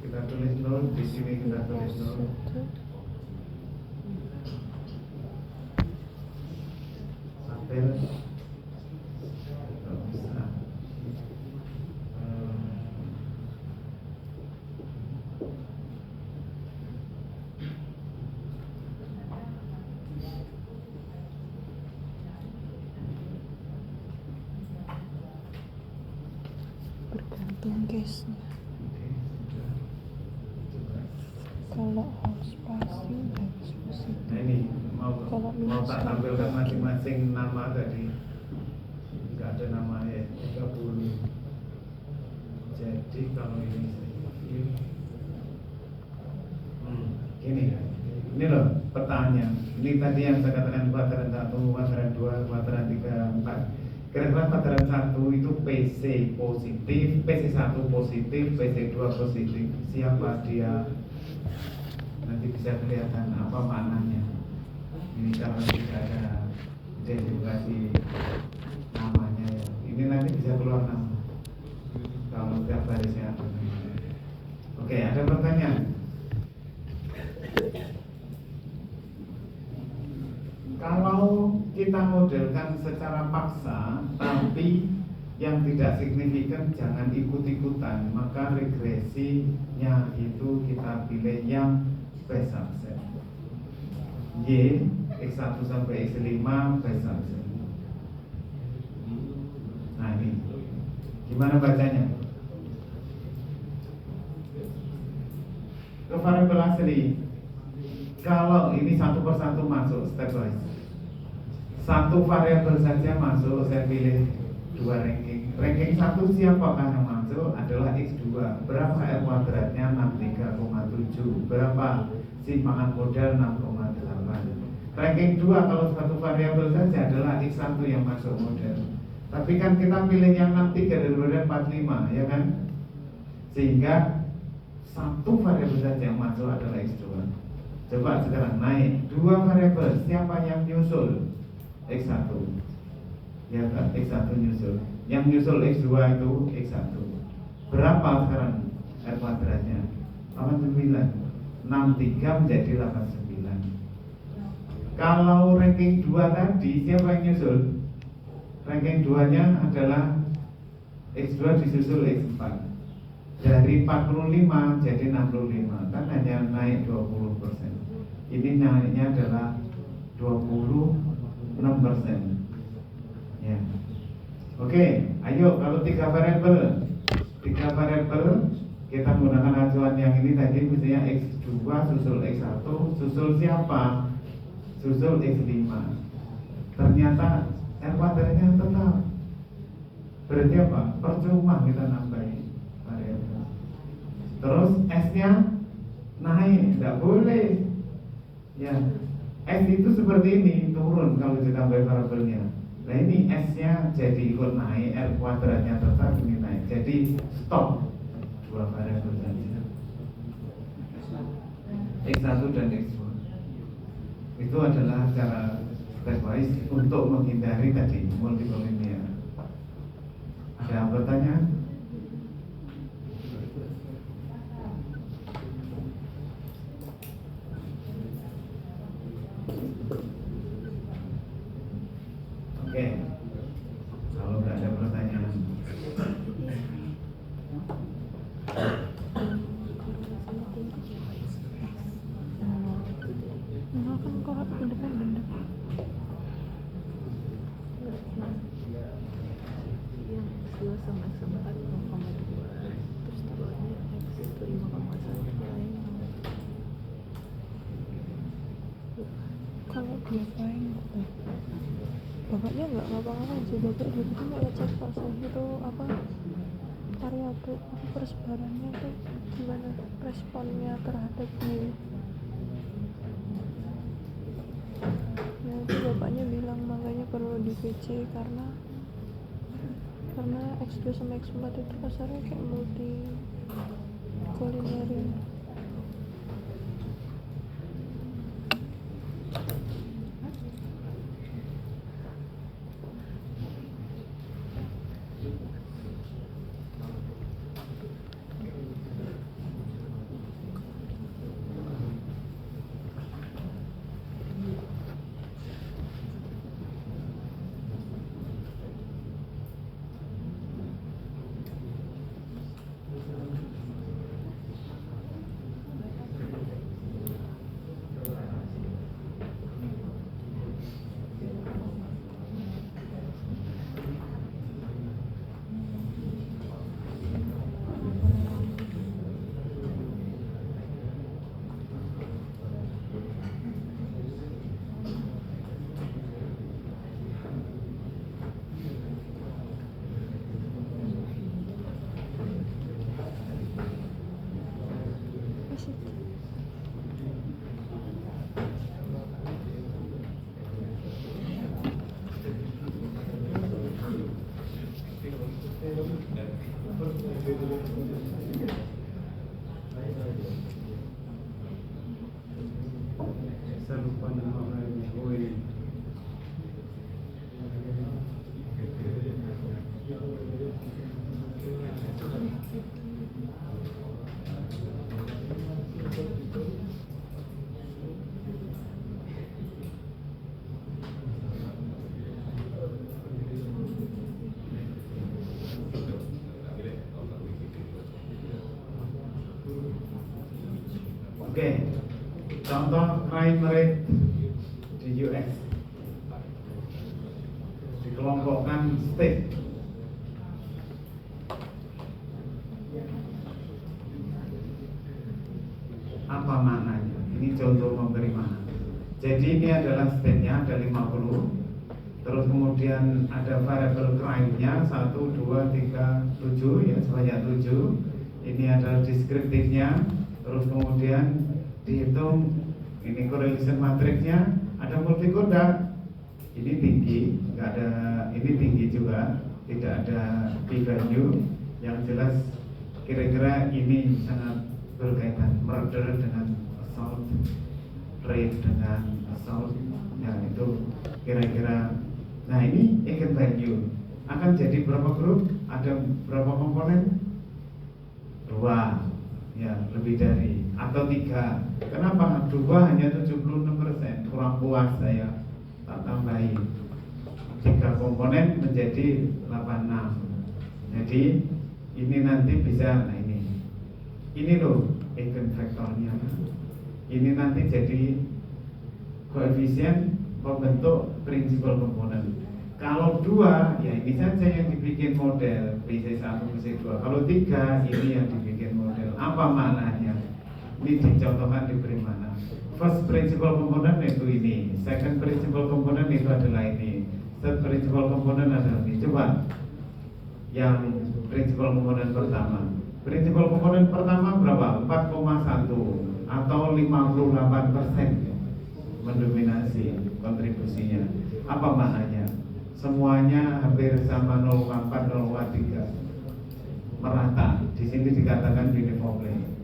kita tulis 0 di sini, kita tulis 0. Tabel kalau bisa bergantung case-nya. Oke, sudah. Coba. Kalau house passing harus positif. Nah ini Kalau mau tak minus tampilkan masing-masing nama tadi. Enggak ada nama ya, 30. Jadi kalau ini gini ya. Ini loh petaannya. Ini tadi yang saya katakan kuadran 1, kuadran 2, kuadran 3, 4. Kira-kira kuadran 1 itu PC positif, PC1 positif, PC2 positif. Siapa dia? Nanti bisa kelihatan apa maknanya. Ini kalau tidak ada identifikasi namanya ya. Ini nanti bisa keluar nama kalau setiap barisnya ada. Oke, ada pertanyaan? Kalau kita modelkan secara paksa tapi yang tidak signifikan jangan ikut-ikutan, maka regresinya itu kita pilih yang best subset. Y X1 sampai X5 best subset. Nah ini gimana bacanya? Ke variabel asli, kalau ini satu persatu masuk stepwise, satu variabel saja masuk, saya pilih 2 ranking. Ranking 1 siapakah yang masuk? Adalah X2. Berapa R kuadratnya? 63,7. Berapa simpangan modal? 6,8. Ranking 2 kalau satu variabel saja adalah X1 yang masuk model. Tapi kan kita pilih yang 63 daripada 45, ya kan? Sehingga satu variabel saja yang masuk adalah X2. Coba sekarang naik 2 variabel, siapa yang nyusul? X1. Ya kan, X1 nyusul. Yang nyusul X2 itu X1. Berapa sekarang R kuadratnya? 89. 63 menjadi 89. Kalau ranking 2 tadi, siapa yang nyusul? Ranking 2-nya adalah X2 disusul X4. Dari 45 jadi 65, kan hanya naik 20%. Ini naiknya adalah 26%. Ya. Oke, ayo kalau 3 variabel kita menggunakan acuan yang ini tadi, misalnya X2 susul X1, susul siapa? Susul X5. Ternyata R kuadratnya tetap. Berarti apa? Percuma kita nambahin variabel. Terus S-nya naik, tidak boleh. Ya, S itu seperti ini, turun kalau ditambah variabelnya. Nah ini S-nya jadi ikut naik, R kuadratnya tetap ini naik. Jadi stop 2 variabel saja, X1 dan X2. Itu adalah cara stepwise untuk menghindari tadi multiple linear. Ada pertanyaan? Oke, kalau nggak ada pertanyaan, kan korap independen. Yang X2 sama X4 0,2, terus taruhnya X itu 5,1. Kalau diapain? bapaknya nggak ngapa-ngapain sih, bapak dulu cuma ngecek fase itu apa variabel apa persebarannya tuh gimana responnya terhadap new. Nah itu bapaknya bilang makanya perlu di VC karena X2 sama X4 itu kasarnya kayak multi kulineri. Saya lupa nama filenya. Oh ini. Oke, contoh crime rate di US dikelompokkan state. Apa maknanya? Ini contoh memberi mana. Jadi ini adalah state-nya ada 50. Terus kemudian ada variable crime-nya 1, 2, 3, 7 ya, sebanyak 7. Ini adalah deskriptifnya. Terus kemudian dihitung ini correlation matrixnya, ada multi kodak. Ini tinggi, nggak ada, ini tinggi juga, tidak ada p-value. Yang jelas kira-kira ini sangat berkaitan murder dengan assault, rape dengan assault, ya itu kira-kira. Nah ini eigenvalue akan jadi berapa grup? Ada berapa komponen? 2, ya lebih dari atau 3. Kenapa 2 hanya 76%? Kurang puas saya, tak tambahin 3 komponen menjadi 86. Jadi ini nanti bisa, nah ini loh eigenvektornya. Ini nanti jadi koefisien pembentuk prinsipal komponen. Kalau 2, ya ini saja yang dibikin model PC1, PC2. Kalau 3, ini yang dibikin model. Apa maknanya? Ini dicontohkan diberi mana? First principal component itu ini, second principal component itu adalah ini, third principal component adalah ini. Coba yang principal component pertama. Principal component pertama berapa? 4,1 atau 58% mendominasi kontribusinya. Apa maknanya? Semuanya hampir sama 0,4, 0,3 merata. Di sini dikatakan uniformly.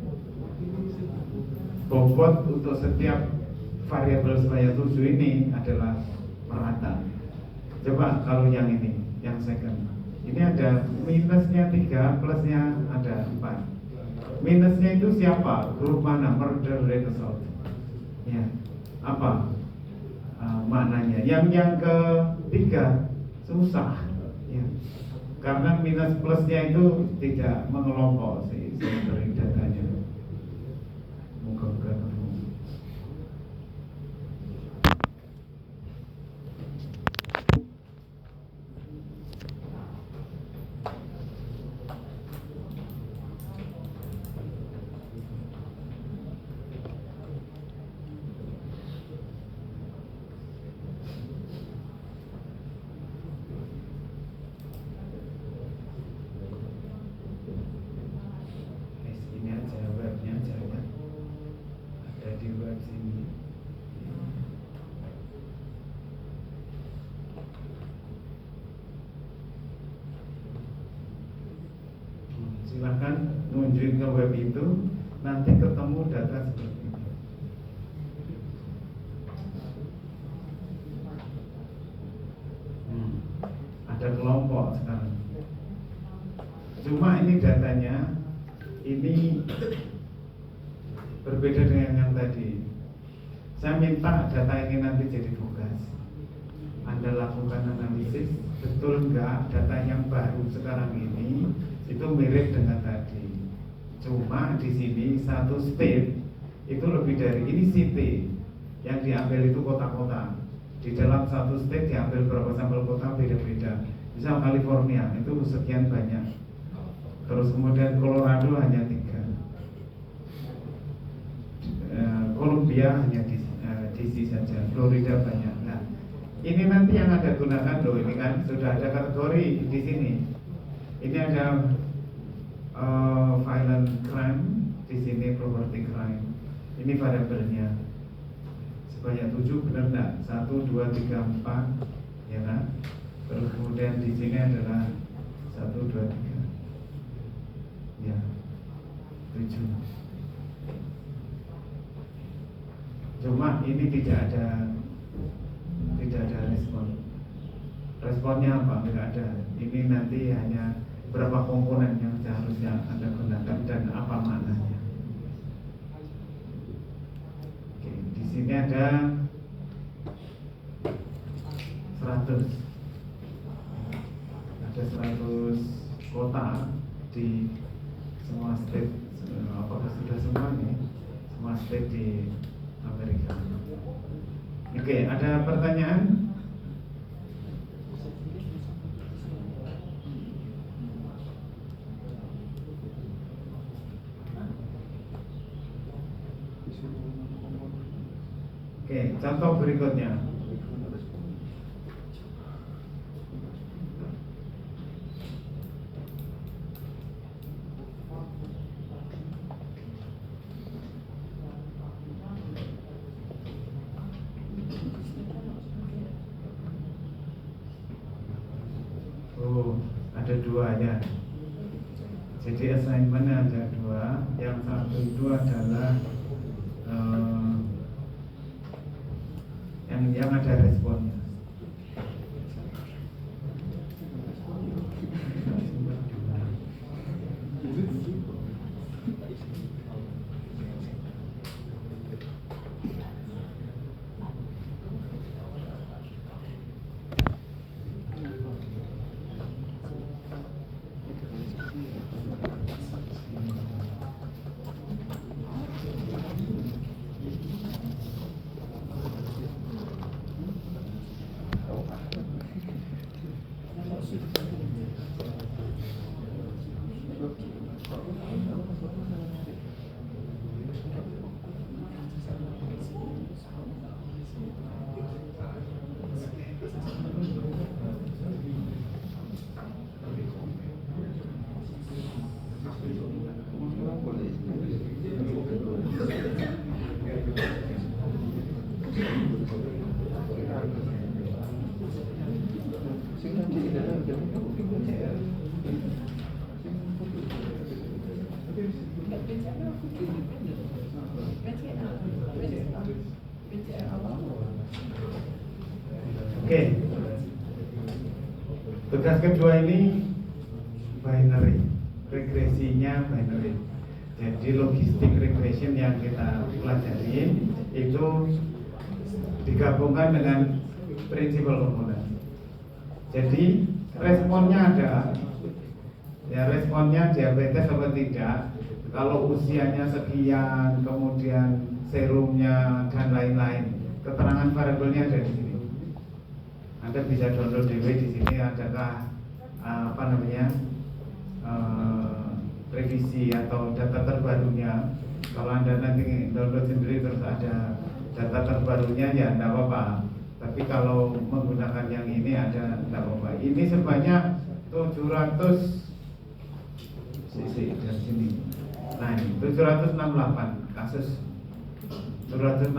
Bobot untuk setiap variabel sebanyak 7 ini adalah merata. Coba kalau yang ini, yang second, ini ada minusnya 3, plusnya ada 4. Minusnya itu siapa? Grup mana? Murder rate assault. Ya, apa maknanya? Yang ketiga susah, ya, karena minus plusnya itu tidak mengelompok sih dari datanya. Moga-moga Silahkan ngunjungin ke web itu, nanti ketemu data seperti ini. Ada kelompok sekarang. Cuma ini datanya ini berbeda dengan yang tadi. Saya minta data ini nanti jadi tugas. Anda lakukan analisis, betul nggak data yang baru sekarang ini itu mirip dengan tadi. Cuma di sini satu state itu lebih dari ini city yang diambil itu kota-kota. Di dalam satu state diambil berapa sampel kota beda-beda. Misal California itu sekian banyak. Terus kemudian Colorado hanya 3. Columbia hanya DC saja, Florida banyak. Nah, ini nanti yang Anda gunakan loh, ini kan sudah ada kategori di sini. Ini ada violent crime, di sini property crime. Ini variabelnya sebanyak 7, benar enggak? 1, 2, 3, 4, ya kan? Terus kemudian di sini adalah 1, 2, 3, ya 7. Cuma ini tidak ada respon. Responnya apa? Tidak ada. Ini nanti hanya berapa komponen yang seharusnya Anda gunakan dan apa maknanya. Oke, di sini ada 100. Ada 100 kota di semua state. Apakah sudah semua nih? Semua state di Amerika. Oke, ada pertanyaan? Oke, contoh berikutnya. Ada 2 ya. Jadi assignment ada 2. Yang satu itu adalah yang ada responnya. Oke. Tugas kedua ini binary, regresinya binary. Jadi logistik regression yang kita pelajari itu digabungkan dengan prinsipal komponen. Jadi responnya ada, ya responnya diabetes atau tidak. Kalau usianya sekian, kemudian serumnya dan lain-lain, keterangan variabelnya ada di sini. Anda bisa download DW di sini. Adakah revisi atau data terbarunya? Kalau Anda nanti download sendiri terus ada data terbarunya ya tidak apa-apa. Tapi kalau menggunakan yang ini ada tidak apa-apa. Ini sebanyak 700 dari sini. Nah ini 768 kasus, 768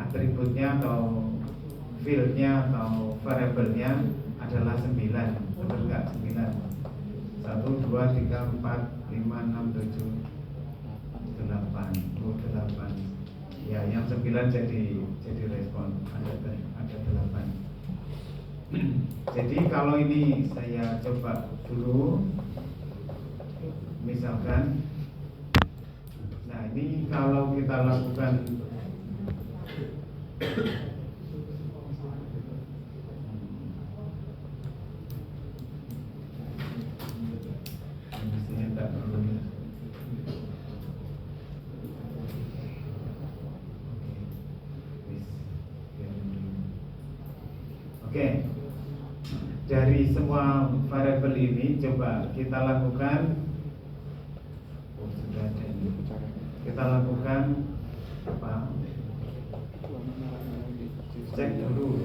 atributnya atau fieldnya atau variabelnya adalah 9, betul nggak 9? 1, 2, 3, 4, 5, 6, 7, 8. Oh, 8. Ya, yang 9 jadi respon. Ada 8. Jadi kalau ini saya coba dulu, misalkan, nah ini kalau kita lakukan mestinya tak perlu ya. Oke, dari semua variabel ini coba kita lakukan, sudah ada ini. Kita lakukan apa? Cek dulu.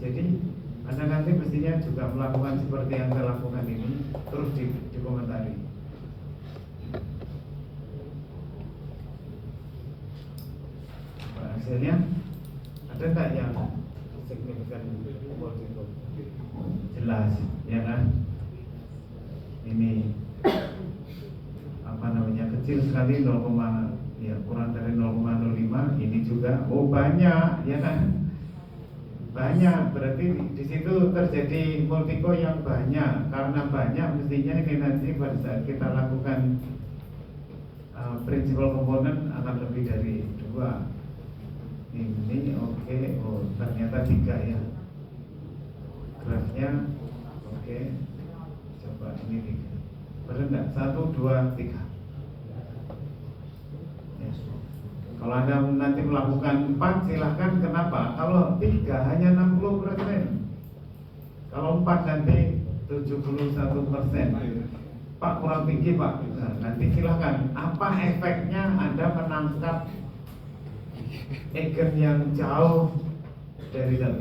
Jadi Anda nanti mestinya juga melakukan seperti yang saya lakukan ini, terus dikomentari. Hasilnya ada tak yang signifikan multiple? Jelas, ya kan? Ini apa namanya, kecil sekali, 0, ya kurang dari 0,05. Ini juga banyak, ya kan? Banyak, berarti di situ terjadi multiko yang banyak. Karena banyak, mestinya ini nanti pada saat kita lakukan principal komponen akan lebih dari 2. Ini oke. Oh ternyata 3 ya. Grafnya oke. Coba ini 3. Benar enggak? 1, 2, 3. Ya. Kalau Anda nanti melakukan 4 silahkan. Kenapa? Kalau 3 hanya 60%. Kalau 4 nanti 71%. Pak kurang tinggi Pak. Nah, nanti silahkan. Apa efeknya Anda menangkap eigen yang jauh dari 1?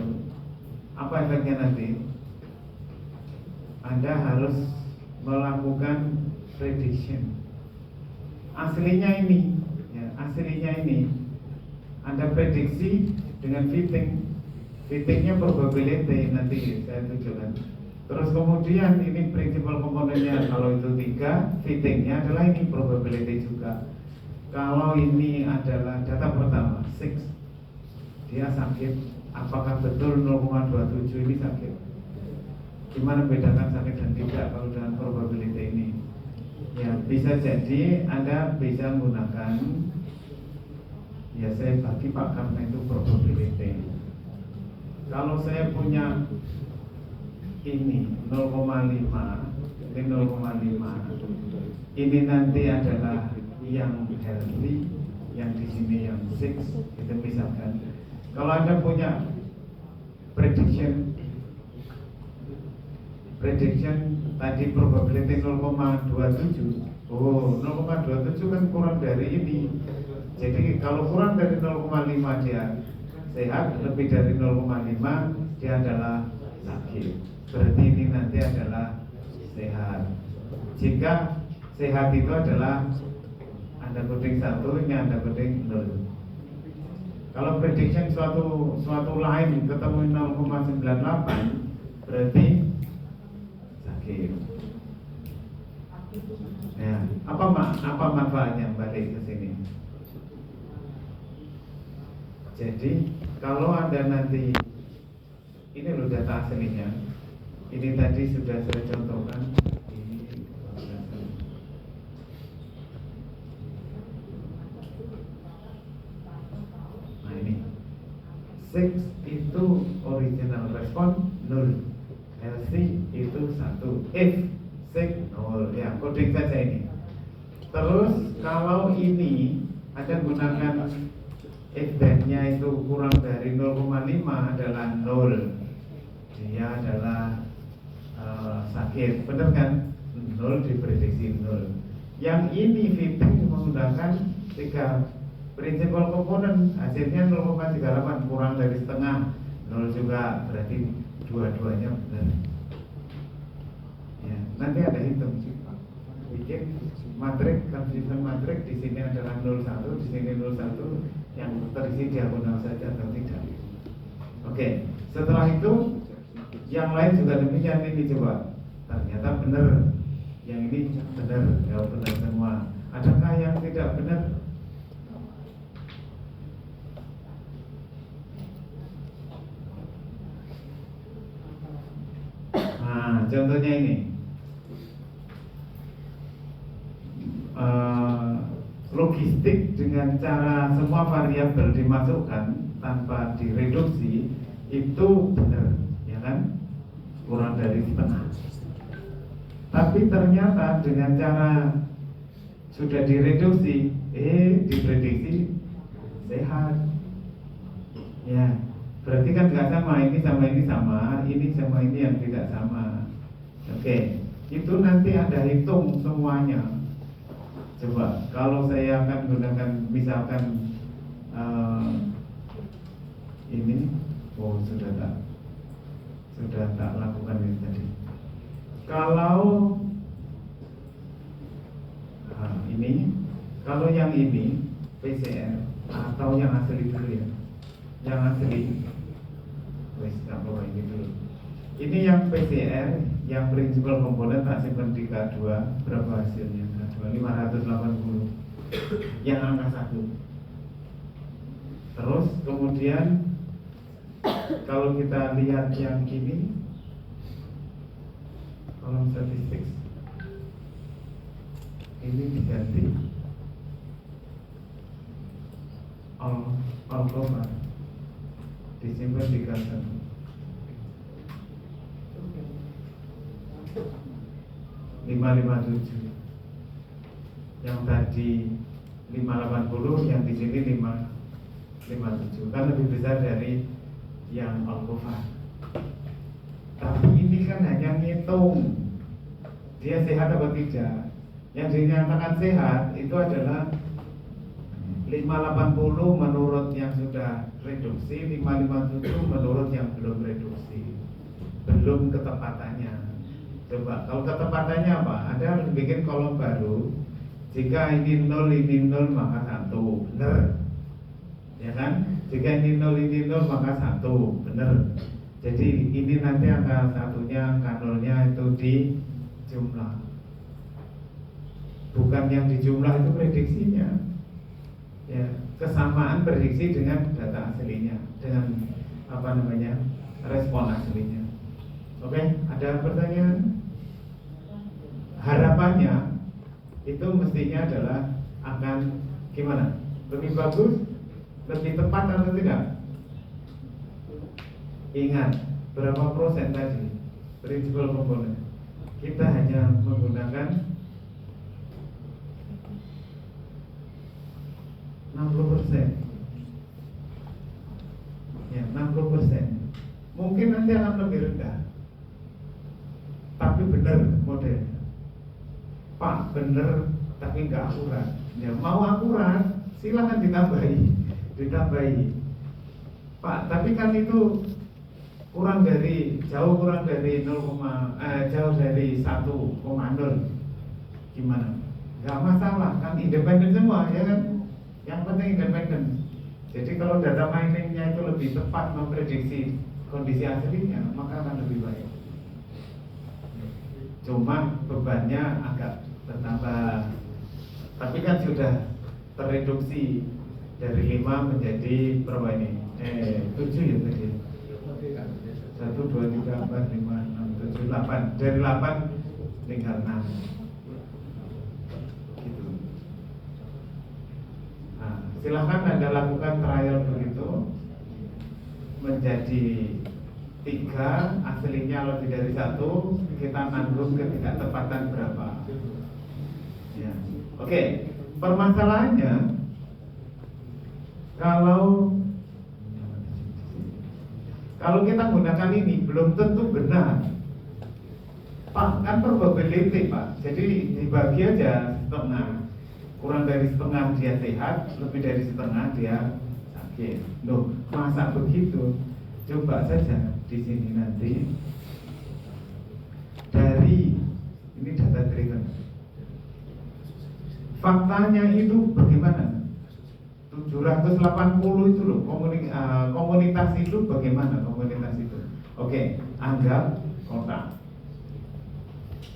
Apa efeknya nanti? Anda harus melakukan prediction. Aslinya ini, ya, aslinya ini Anda prediksi dengan fitting. Fittingnya probability nanti saya tunjukkan. Terus kemudian ini principal komponennya, kalau itu 3, fittingnya adalah ini probability juga. Kalau ini adalah data pertama 6, dia sakit. Apakah betul 0,27 ini sakit? Gimana bedakan sakit dan tidak kalau dengan probability ini? Ya bisa jadi Anda bisa menggunakan, ya saya bagi Pak karena itu probability. Kalau saya punya ini 0,5, ini 0,5, ini nanti adalah yang healthy, yang di sini yang 6, itu misalkan. Kalau Anda punya prediction tadi probability 0,27. Oh, 0,27 kan kurang dari ini. Jadi kalau kurang dari 0,5 dia sehat, lebih dari 0,5 dia adalah sakit. Berarti ini nanti adalah sehat. Jika sehat itu adalah Anda coding 1, ini Anda coding 0. Kalau prediction suatu line ketemu 0,98 berarti sakit. Ya, apa manfaatnya balik ke sini? Jadi kalau Anda nanti ini loh data aslinya. Ini tadi sudah saya contohkan. Nah ini 6 itu original respon 0, healthy itu 1, if 6 0, ya coding saja ini. Terus kalau ini ada gunakan if then-nya itu kurang dari 0,5 adalah 0, dia adalah sakit, benar kan? 0 diprediksi 0. Yang ini fitting menggunakan 3 principal komponen, hasilnya 0,38 kurang dari setengah, 0 juga, berarti dua-duanya benar. Ya, nanti ada hitung bikin matrik, confusion matrik, di sini adalah 01, di sini 01, yang terisi diagonal saja atau tidak. Oke, setelah itu yang lain juga demikian. Ini coba ternyata data benar, yang ini benar, ya benar semua. Adakah yang tidak benar? Nah, contohnya ini. Logistik dengan cara semua variabel dimasukkan tanpa direduksi itu benar, ya kan? Kurang dari setengah. Tapi ternyata dengan cara sudah direduksi, diprediksi sehat. Ya, berarti kan nggak sama, ini sama ini sama, ini sama ini yang tidak sama. Oke, itu nanti ada hitung semuanya. Coba kalau saya akan gunakan misalkan ini, sudah tak lakukan ini tadi. Kalau ini, kalau yang ini PCR atau yang asli dulu ya, yang asli, wes tak bawa ini dulu. Ini yang PCR, yang prinsipal komponen tak simpan di K2, berapa hasilnya? K2 580, yang angka 1. Terus kemudian kalau kita lihat yang ini, kolom statistik, ini diganti all cover, disimpan di K1. 557, yang tadi 580, yang di sini 557, kan lebih besar dari yang alkohol. Tapi ini kan hanya ngitung dia sehat atau tidak. Yang dinyatakan sehat itu adalah 580 menurut yang sudah reduksi, 557 menurut yang belum reduksi, belum ketepatannya. Coba kalau ketepatannya apa? Anda harus bikin kolom baru. Jika ini 0 maka 1, benar. Ya kan? Jika ini 0 maka 1, benar. Jadi ini nanti angka satunya, angka 0-nya itu di jumlah. Bukan yang di jumlah itu prediksinya. Ya, kesamaan prediksi dengan data aslinya, dengan respon aslinya. Oke, ada pertanyaan? Harapannya itu mestinya adalah akan gimana? Lebih bagus, lebih tepat atau tidak? Ingat, berapa persen tadi prinsipal komponen? Kita hanya menggunakan 60%. Ya, 60%. Mungkin nanti akan lebih rendah. Tapi benar modelnya. Pak, benar tapi nggak akurat. Ya, mau akurat, silakan ditambahi. Pak, tapi kan itu jauh kurang dari 1,0. Gimana? Nggak masalah, kan independen semua, ya kan? Yang penting independen. Jadi kalau data miningnya itu lebih tepat memprediksi kondisi aslinya, maka akan lebih baik. Cuma bebannya agak bertambah. Tapi kan sudah tereduksi dari 5 menjadi berapa ini? 7 ya tadi. 1, 2, 3, 4, 5, 6, 7, 8. Dari 8 tinggal 6. Gitu. Nah, silahkan Anda lakukan trial begitu. Menjadi 3, aslinya lebih dari 1, kita nanggung ketidaktepatan berapa. Ya. Oke, permasalahannya kalau kita gunakan ini belum tentu benar. Pak, kan probability Pak. Jadi dibagi aja setengah. Kurang dari setengah dia sehat, lebih dari setengah dia sakit. Loh, masa begitu? Coba saja di sini nanti dari ini data driven. Faktanya itu bagaimana? 780 itu loh, komunitas itu bagaimana komunitas itu? Oke, anggap kota.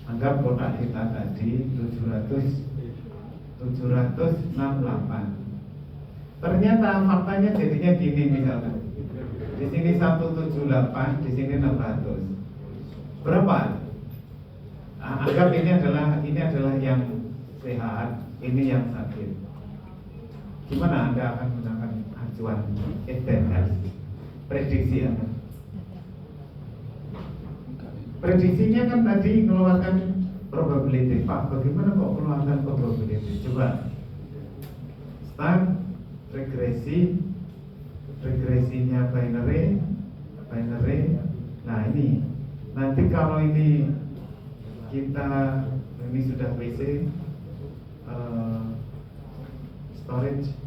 Anggap kotak kita tadi 768. Ternyata faktanya jadinya gini misalkan. Di sini 178, di sini 600. Berapa? Anggap ini adalah yang sehat, ini yang sakit. Gimana Anda akan menggunakan acuan SDR? Prediksi Anda? Prediksinya kan tadi mengeluarkan probability. Pak, bagaimana kok mengeluarkan probability? Coba start regresinya binary. Nah ini nanti kalau ini kita ini sudah PC storage.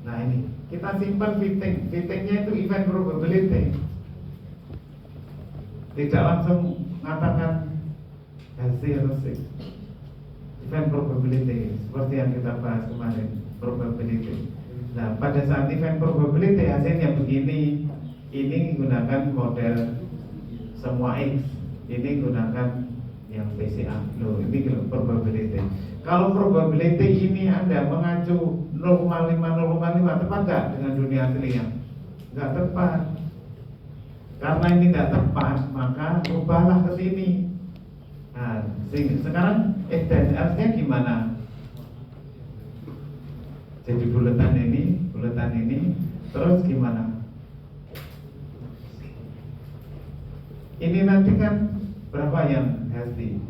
Nah ini kita simpan fittingnya itu event probability. Tidak langsung mengatakan healthy atau sick. Event probability seperti yang kita bahas kemarin, probability. Nah pada saat event probability hasilnya begini, ini gunakan model semua X, ini gunakan yang PCA. Loh, ini probability. Kalau probability ini Anda mengacu 0,5 tepat nggak dengan dunia aslinya? Nggak tepat. Karena ini tidak tepat, maka ubahlah ke sini. Nah, sekarang SDR-nya gimana? Jadi buletan ini, terus gimana? Ini nanti kan berapa yang healthy?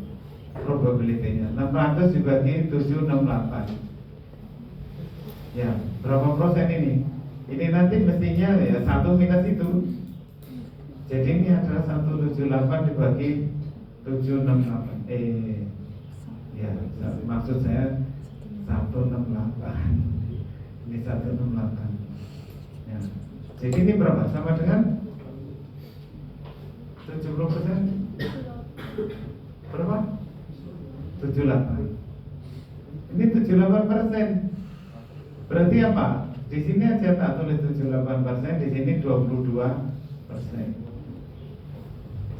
Probability-nya 600 dibagi 768. Ya, berapa persen ini? Ini nanti mestinya ya 1 minus itu. Jadi ini adalah 178 dibagi 768. Ya, maksud saya 168. Ini 168. Ya. Jadi ini berapa? Sama dengan 70%? Berapa? 78. Ini 78%. Berarti apa? Di sini aja tak tulis 78%, di sini 22%.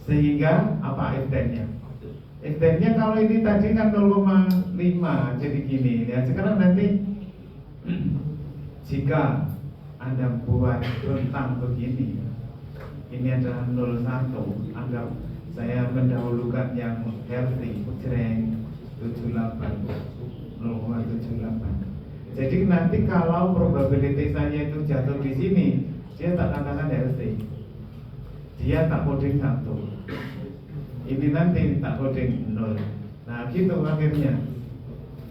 Sehingga apa F10-nya? F10-nya kalau ini tadi kan 0,5, jadi gini. Ya, sekarang nanti jika Anda buat rentang begini, ini adalah 01, anggap saya mendahulukan yang healthy, jreng 78, 0,78. Jadi nanti kalau probability saya itu jatuh di sini, dia tak katakan healthy, dia tak coding 1. Ini nanti tak coding 0. Nah gitu akhirnya.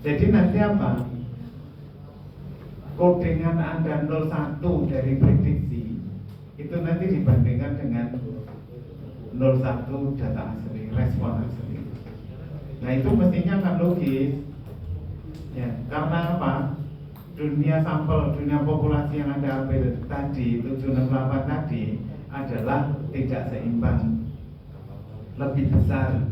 Jadi nanti apa? Codingan Anda 01 dari prediksi itu nanti dibandingkan dengan 01 data asli, respon asli. Nah itu mestinya kan logis. Ya, karena apa? Dunia sampel, dunia populasi yang Anda ambil tadi 768 tadi adalah tidak seimbang, lebih besar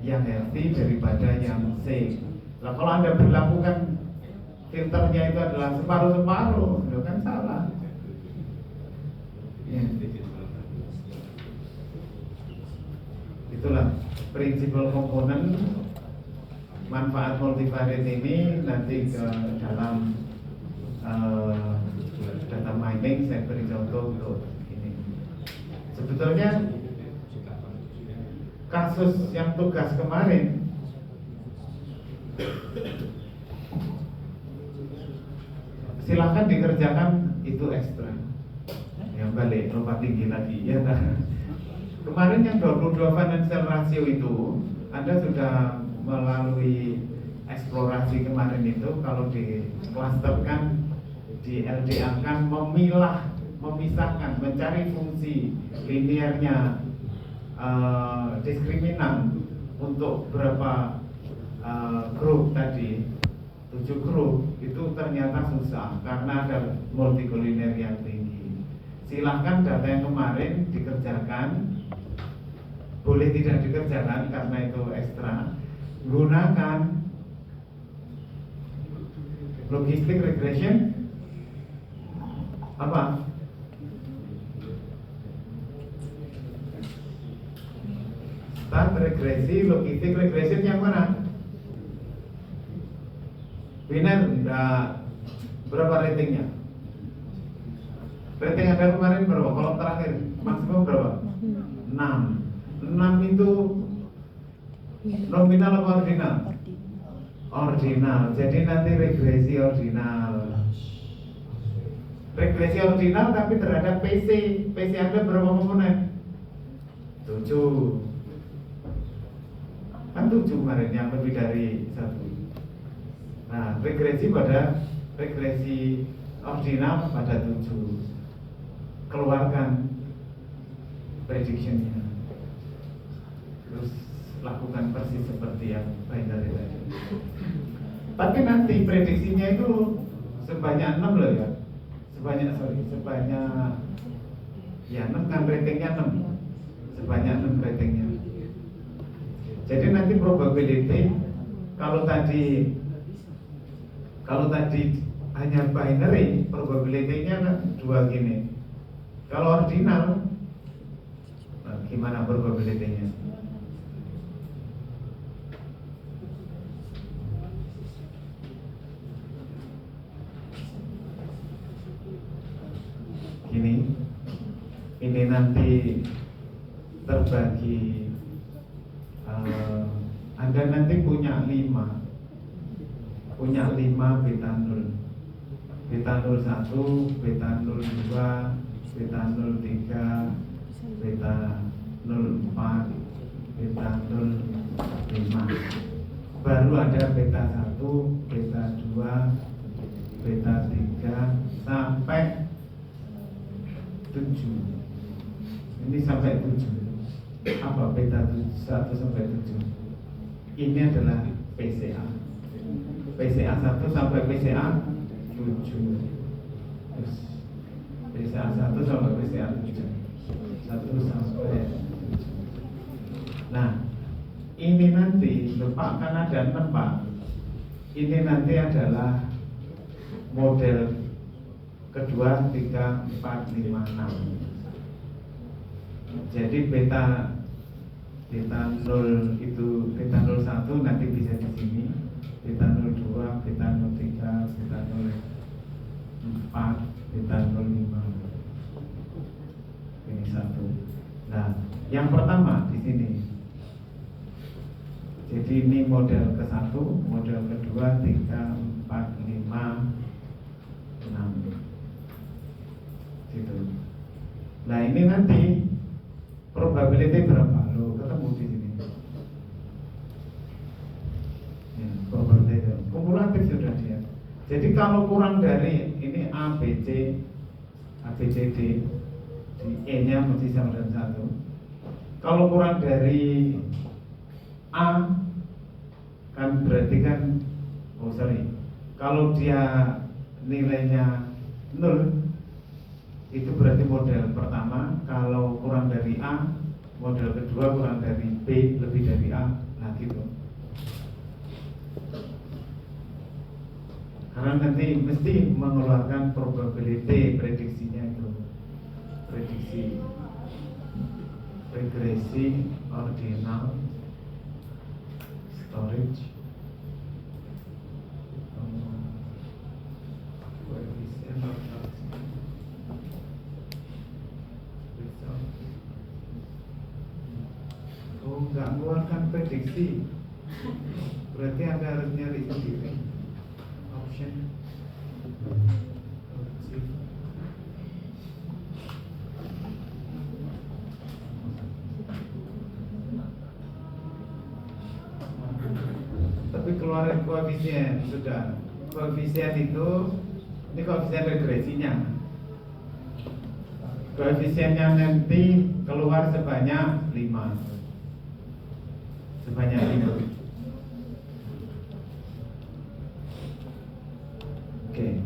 yang healthy daripada yang sick. Nah kalau Anda berlakukan filternya itu adalah separuh-separuh, itu kan salah. Ya. Itulah prinsipal komponen manfaat multivariate ini nanti ke dalam data mining. Saya beri contoh untuk ini. Sebetulnya kasus yang tugas kemarin silakan dikerjakan itu ekstra. Yang balik lompat tinggi lagi ya. Kemarin yang 22 financial ratio itu Anda sudah melalui eksplorasi kemarin itu kalau diklasterkan, di LDA kan memilah, memisahkan, mencari fungsi linearnya diskriminan untuk berapa grup tadi, 7 grup itu ternyata susah karena ada multikolinear yang tinggi. Silahkan data yang kemarin dikerjakan, boleh tidak dikerjakan karena itu ekstra. Gunakan logistic regression apa? Start regresi regresi, logistik, regresif yang mana? Biner, berapa ratingnya? Rating ada kemarin berapa? Kolom terakhir maksimum berapa? 6. 6 itu nominal apa ordinal? Ordinal. Jadi nanti regresi ordinal. Regresi ordinal tapi terhadap PC. PC Anda berapa komponen? 7. Kan 7 kemarin yang lebih dari 1. Nah, regresi ordinal pada 7. Keluarkan prediction-nya. Terus lakukan persis seperti yang binary tadi. Tapi nanti prediksinya itu sebanyak 6 loh ya. Sebanyak ya 6 kan ratingnya 6. Sebanyak 6 ratingnya. Jadi nanti probability kalau tadi hanya binary, probability-nya kan 2 gini. Kalau ordinal, gimana probability-nya? Ini nanti terbagi. Anda nanti punya 5 beta 0, beta 01, beta 02, beta 03, beta 04, beta 05. Baru ada beta 1, beta 2, beta 3 sampai 7. Ini sampai 7. Apa beta 1 sampai 7? Ini adalah PCA. PCA 1 sampai PCA 7. Terus PCA 1 sampai PCA 7. 1 sampai 7. Nah, ini nanti Pak kan ada 6 Pak. Ini nanti adalah model kedua 3, 4, 5, 6. Jadi beta 0 itu beta 01 nanti bisa di sini, beta 02, beta 03, beta 04, beta 05. Ini 1. Nah, yang pertama di sini. Jadi ini model ke-1, model kedua 3, 4, 5, 6. Gitu. Nah, ini nanti probability berapa? Lo ketemu di sini. Ya, probability kumulatif sudah dia. Jadi kalau kurang dari ini A, B, C, D, di E-nya mesti sama dengan 1. Kalau kurang dari A kan berarti kan, kalau dia nilainya 0 itu berarti model pertama. Kalau kurang dari A, model kedua, kurang dari B, lebih dari A. Nah gitu. Karena nanti mesti mengeluarkan probability prediksinya itu. Prediksi regresi ordinal storage koefisien nggak mengeluarkan prediksi, berarti Anda harus nyari sendiri option. Tapi keluarin koefisien sudah. Koefisien itu, ini koefisien regresinya. Koefisiennya nanti keluar sebanyak 5. Sebanyak 5. Oke.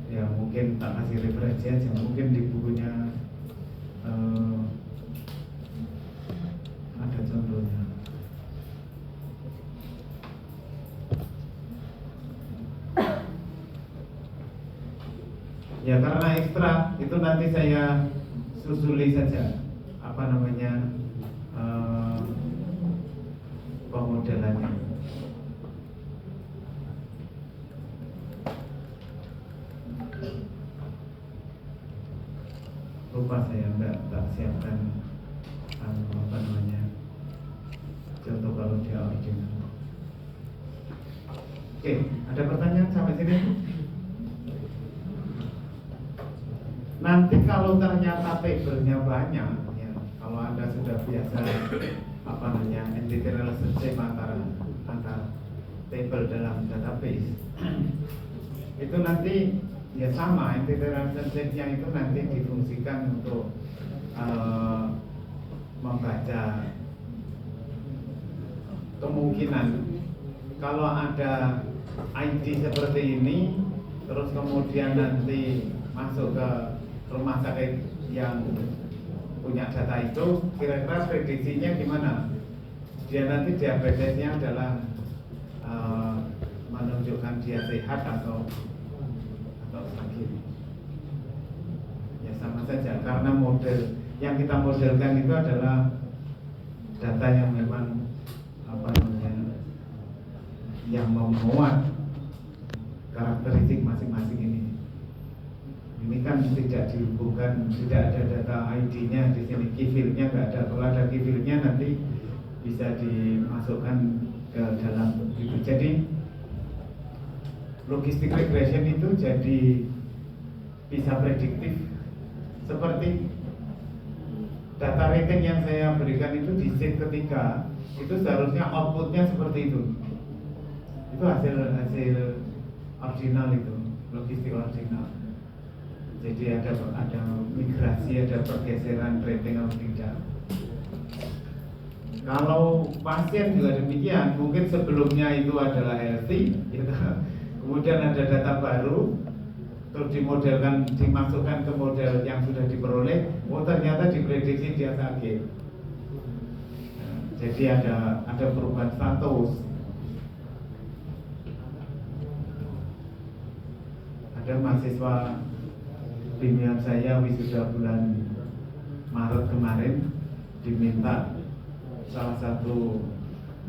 Ya mungkin tak kasih referensi aja. Mungkin di bukunya ada contohnya. Ya karena ekstra itu nanti saya susuli saja apa namanya lupa saya nggak siapkan apa namanya contoh kalau dia original. Oke, ada pertanyaan sampai sini? Nanti kalau ternyata tabelnya banyak, ya, kalau Anda sudah biasa apa namanya entity relationship antara table dalam database, itu nanti ya sama entity relationship-nya itu nanti difungsikan untuk membaca kemungkinan kalau ada ID seperti ini, terus kemudian nanti masuk ke rumah sakit yang punya data itu, kira-kira prediksinya gimana? Dia nanti diabetesnya adalah menunjukkan dia sehat atau sakit. Ya sama saja, karena model yang kita modelkan itu adalah data yang memang apa namanya yang memuat karakteristik masing-masing ini. Ini kan tidak dihubungkan, tidak ada data ID-nya di sini, key field-nya nggak ada. Kalau ada key field-nya nanti bisa dimasukkan ke dalam itu. Jadi logistic regression itu jadi bisa prediktif. Seperti data rating yang saya berikan itu di sheet ketiga, itu seharusnya outputnya seperti itu. Itu hasil original itu, logistik original. Jadi ada migrasi, ada pergeseran rating atau tidak. Kalau pasien juga demikian, mungkin sebelumnya itu adalah healthy, gitu. Kemudian ada data baru, terus dimodelkan, dimasukkan ke model yang sudah diperoleh, oh ternyata diprediksi dia sakit. Nah, jadi ada perubahan status. Ada mahasiswa bimbingan saya wisuda bulan Maret kemarin diminta salah satu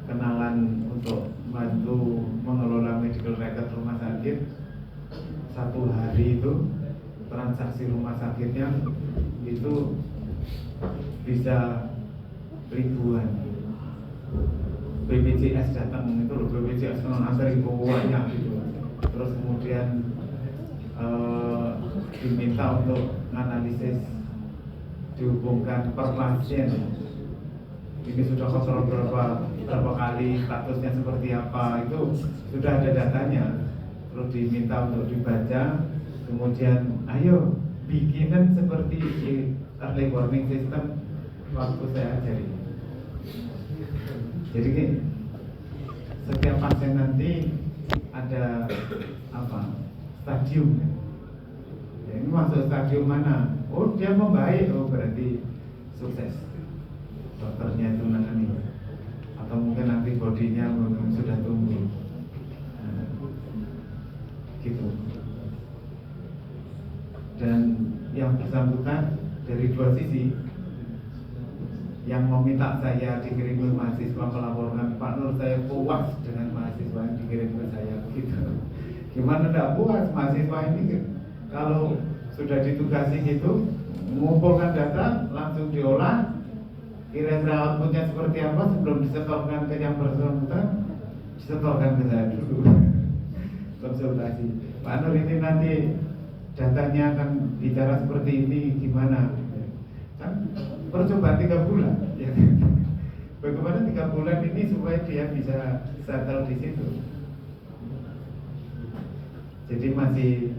kenalan untuk bantu mengelola medical record rumah sakit. Satu hari itu transaksi rumah sakitnya itu bisa ribuan. BPJS datang itu loh, BPJS antara banyak gitu. Terus kemudian diminta untuk analisis, dihubungkan per pasien. Ini sudah kontrol berapa kali, statusnya seperti apa, itu sudah ada datanya. Terus diminta untuk dibaca, kemudian ayo bikinan seperti early warning system waktu saya ajari. Jadi setiap pasien nanti ada apa stadium. Ya, ini masuk stadium mana? Oh dia membaik, oh berarti sukses. Dokternya itu nangani. Atau mungkin antibodinya sudah tumbuh. Nah, gitu. Dan yang bersangkutan dari dua sisi, yang meminta saya dikirim mahasiswa melaporkan, Pak Nur saya puas dengan mahasiswa yang dikirim ke saya, gitu. Gimana tidak puas mahasiswa ini kalau sudah ditugasi gitu, mengumpulkan data langsung diolah, kira-kira outputnya seperti apa sebelum disetorkan ke yang bersangkutan, disetorkan ke saya dulu. Konsultasi, Pak Nur ini nanti datanya akan bicara seperti ini gimana? Kan percobaan 3 bulan, ya. Bagaimana 3 bulan ini supaya dia bisa settle di situ? Jadi masih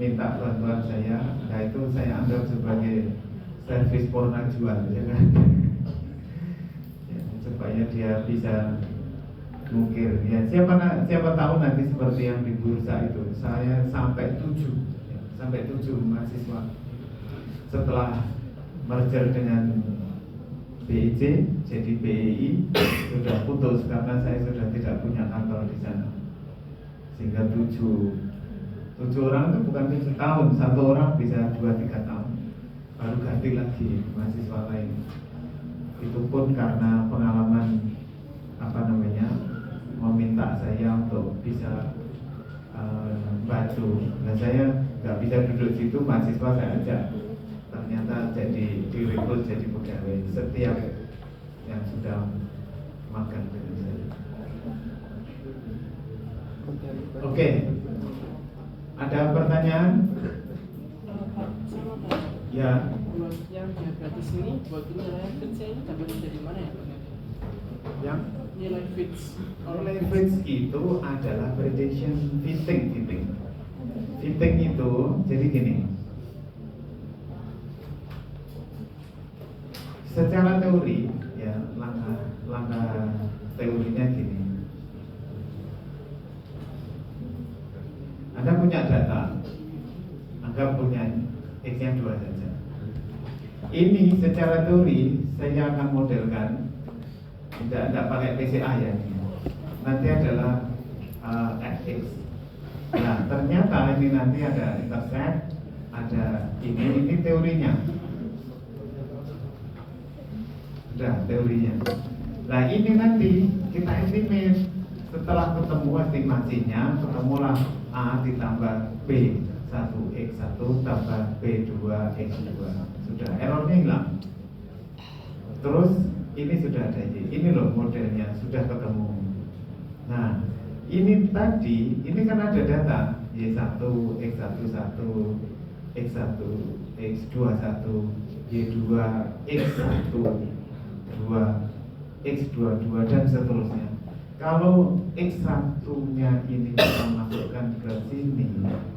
minta bantuan saya, nah itu saya anggap sebagai servis porna jual, ya kan? Ya, supaya dia bisa mungkir. Ya siapa tahu nanti seperti yang di bursa itu, saya sampai 7 mahasiswa setelah merger dengan BIC jadi BEI sudah putus karena saya sudah tidak punya kantor di sana. Sehingga 7 orang itu bukan 7 tahun, 1 orang bisa 2-3 tahun baru ganti lagi mahasiswa lain. Itu pun karena pengalaman meminta saya untuk bisa bantu. Nah saya nggak bisa duduk situ, mahasiswa saya ajak, ternyata jadi direkrut jadi pegawai setiap yang sudah magang dengan saya. Oke, ada pertanyaan? Ya. Buat yang diabetes ini, buat nilai fits ini dapat dari mana ya? Yang Nilai fits. nilai fits itu adalah prediction fitting. Fitting itu jadi gini. Secara teori, ya langkah teorinya gini. Anda punya data, anggap punya X-nya 2 saja. Ini secara teori saya akan modelkan, tidak pakai PCA ya. Nanti adalah FX. Nah ternyata ini nanti ada intercept, ada ini teorinya. Sudah teorinya. Nah ini nanti kita estimate setelah ketemu estimasinya, ketemulah A ditambah B1X1 tambah B2X2. Sudah, errornya hilang. Terus ini sudah ada Y. Ini loh modelnya sudah ketemu. Nah, ini tadi ini kan ada data Y1, X11, X1, X21, Y2, X1, 2, X22 dan seterusnya. Kalau X1-nya ini kita masukkan ke sini,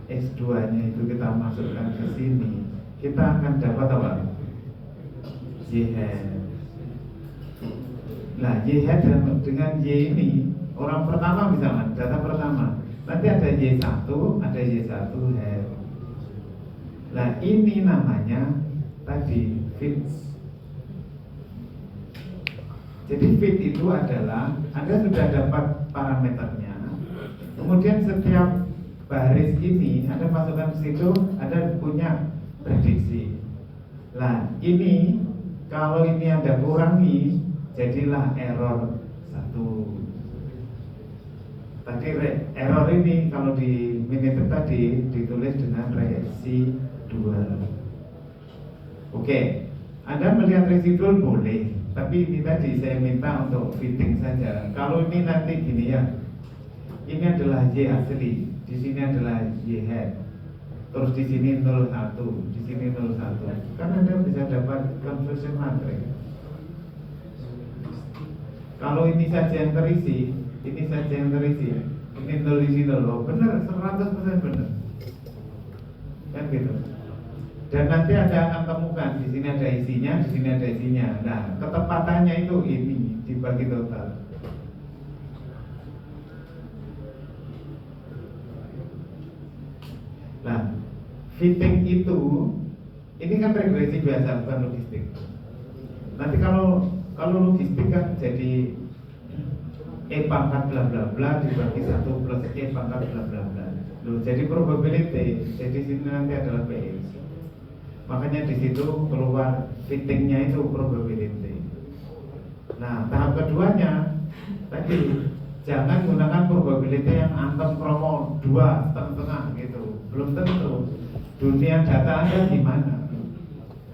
X2-nya itu kita masukkan ke sini, kita akan dapat apa? Y hat. Nah, Y hat dengan Y ini, orang pertama misalkan, data pertama, nanti ada Y1, ada Y1 hat. Nah, ini namanya tadi fits. Jadi fit itu adalah Anda sudah dapat parameternya, kemudian setiap baris ini Anda masukkan ke situ, Anda punya prediksi. Nah ini kalau ini Anda kurangi, jadilah error 1. Tadi error ini kalau di miniatur tadi ditulis dengan reaksi 2. Oke, Anda melihat residual boleh, tapi ini tadi saya minta untuk fitting saja. Kalau ini nanti gini ya, ini adalah Y asli, di sini adalah Y hat, terus di sini 01, di sini 01. Kan Anda bisa dapat conversion matrix. Kalau ini saja yang terisi, ini saja yang terisi, ini 0 di sini loh, benar, 100% benar. Kan gitu. Dan nanti Anda akan temukan di sini ada isinya, di sini ada isinya. Nah, ketepatannya itu ini dibagi total. Nah, fitting itu ini kan regresi biasa, bukan logistik. Nanti kalau logistik kan jadi E pangkat bla bla bla dibagi 1 plus E pangkat bla bla bla. Loh, jadi probability, jadi sini nanti adalah PX. Makanya di situ keluar fittingnya itu probability. Nah, tahap keduanya tadi jangan gunakan probability yang antem kromo 2 setengah gitu. Belum tentu. Dunia data Anda gimana?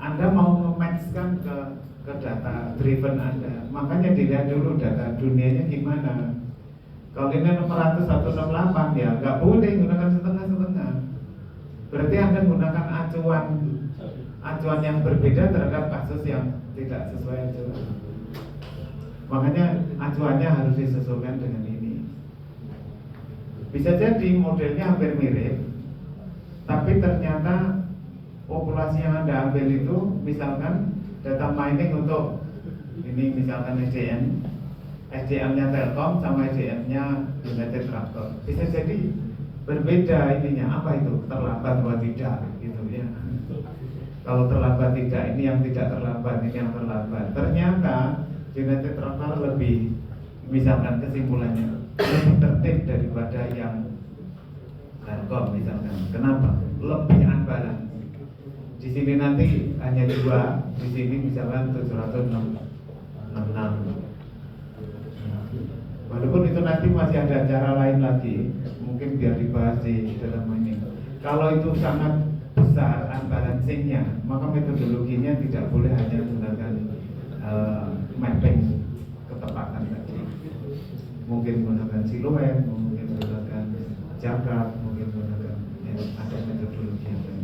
Anda mau nge-matchkan ke data driven Anda. Makanya dilihat dulu data dunianya gimana. Kalau ini 600 168 ya nggak boleh gunakan setengah-setengah. Berarti Anda gunakan acuan yang berbeda terhadap kasus yang tidak sesuai acuan. Makanya acuannya harus disesuaikan dengan ini. Bisa jadi modelnya hampir mirip, tapi ternyata populasi yang Anda ambil itu misalkan data mining untuk ini misalkan SDM-nya Telkom sama SDM-nya United Tractor. Bisa jadi berbeda ininya, apa itu terlambat atau tidak gitu ya. Kalau terlambat tidak, ini yang tidak terlambat, ini yang terlambat. Ternyata United Tractor lebih, misalkan kesimpulannya lebih tertib daripada yang Telkom misalkan. Kenapa? Lebih unbalance. Di sini nanti hanya 2, di sini misalkan 766. Walaupun itu nanti masih ada cara lain lagi, mungkin biar dibahas di dalam ini. Kalau itu sangat besar unbalancingnya, maka metodologinya tidak boleh hanya menggunakan mapping ketepatan tadi. Mungkin menggunakan siluet, mungkin menggunakan jarak, mungkin menggunakan ada metodologi yang lain.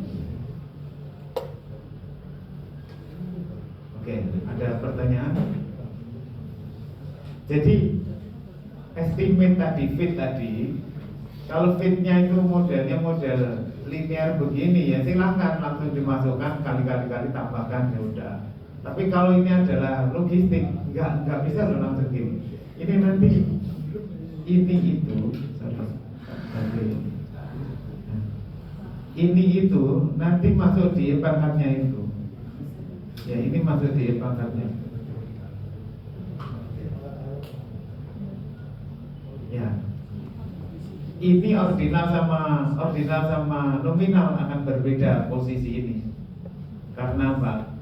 Oke, ada pertanyaan? Jadi estimate tadi, fit tadi, kalau fitnya itu modelnya model linear begini ya silahkan langsung dimasukkan kali-kali tambahkan ya udah. Tapi kalau ini adalah logistik, nggak bisa loh langsung gini. Ini nanti ini itu, ini itu nanti masuk di pangkatnya itu. Ya ini masuk di pangkatnya. Ya. Ini ordinal sama nominal akan berbeda posisi ini. Karena apa?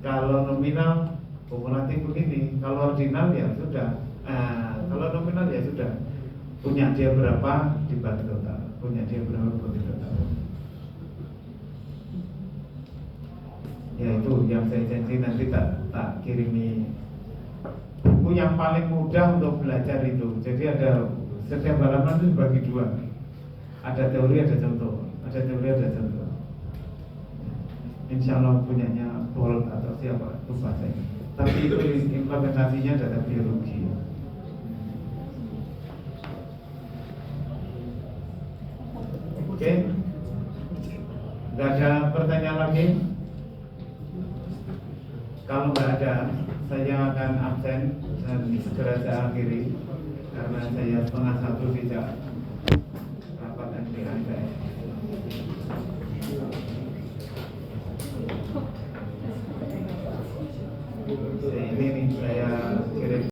Kalau nominal kumulatif begini, kalau ordinal ya sudah. Kalau nominal ya sudah. Punya dia berapa dibagi total, punya dia berapa dibagi total. Ya itu yang saya janji nanti tak kirimi buku yang paling mudah untuk belajar itu. Jadi ada setiap halaman itu dibagi dua. Ada teori, ada contoh. Ada teori, ada contoh. Insya Allah punyanya Bolt atau siapa lupa saya. Tapi itu implementasinya data biologi. Oke, nggak ada pertanyaan lagi. Kalau nggak ada, saya akan absen dan segera saya akhiri karena saya 12:30 tidak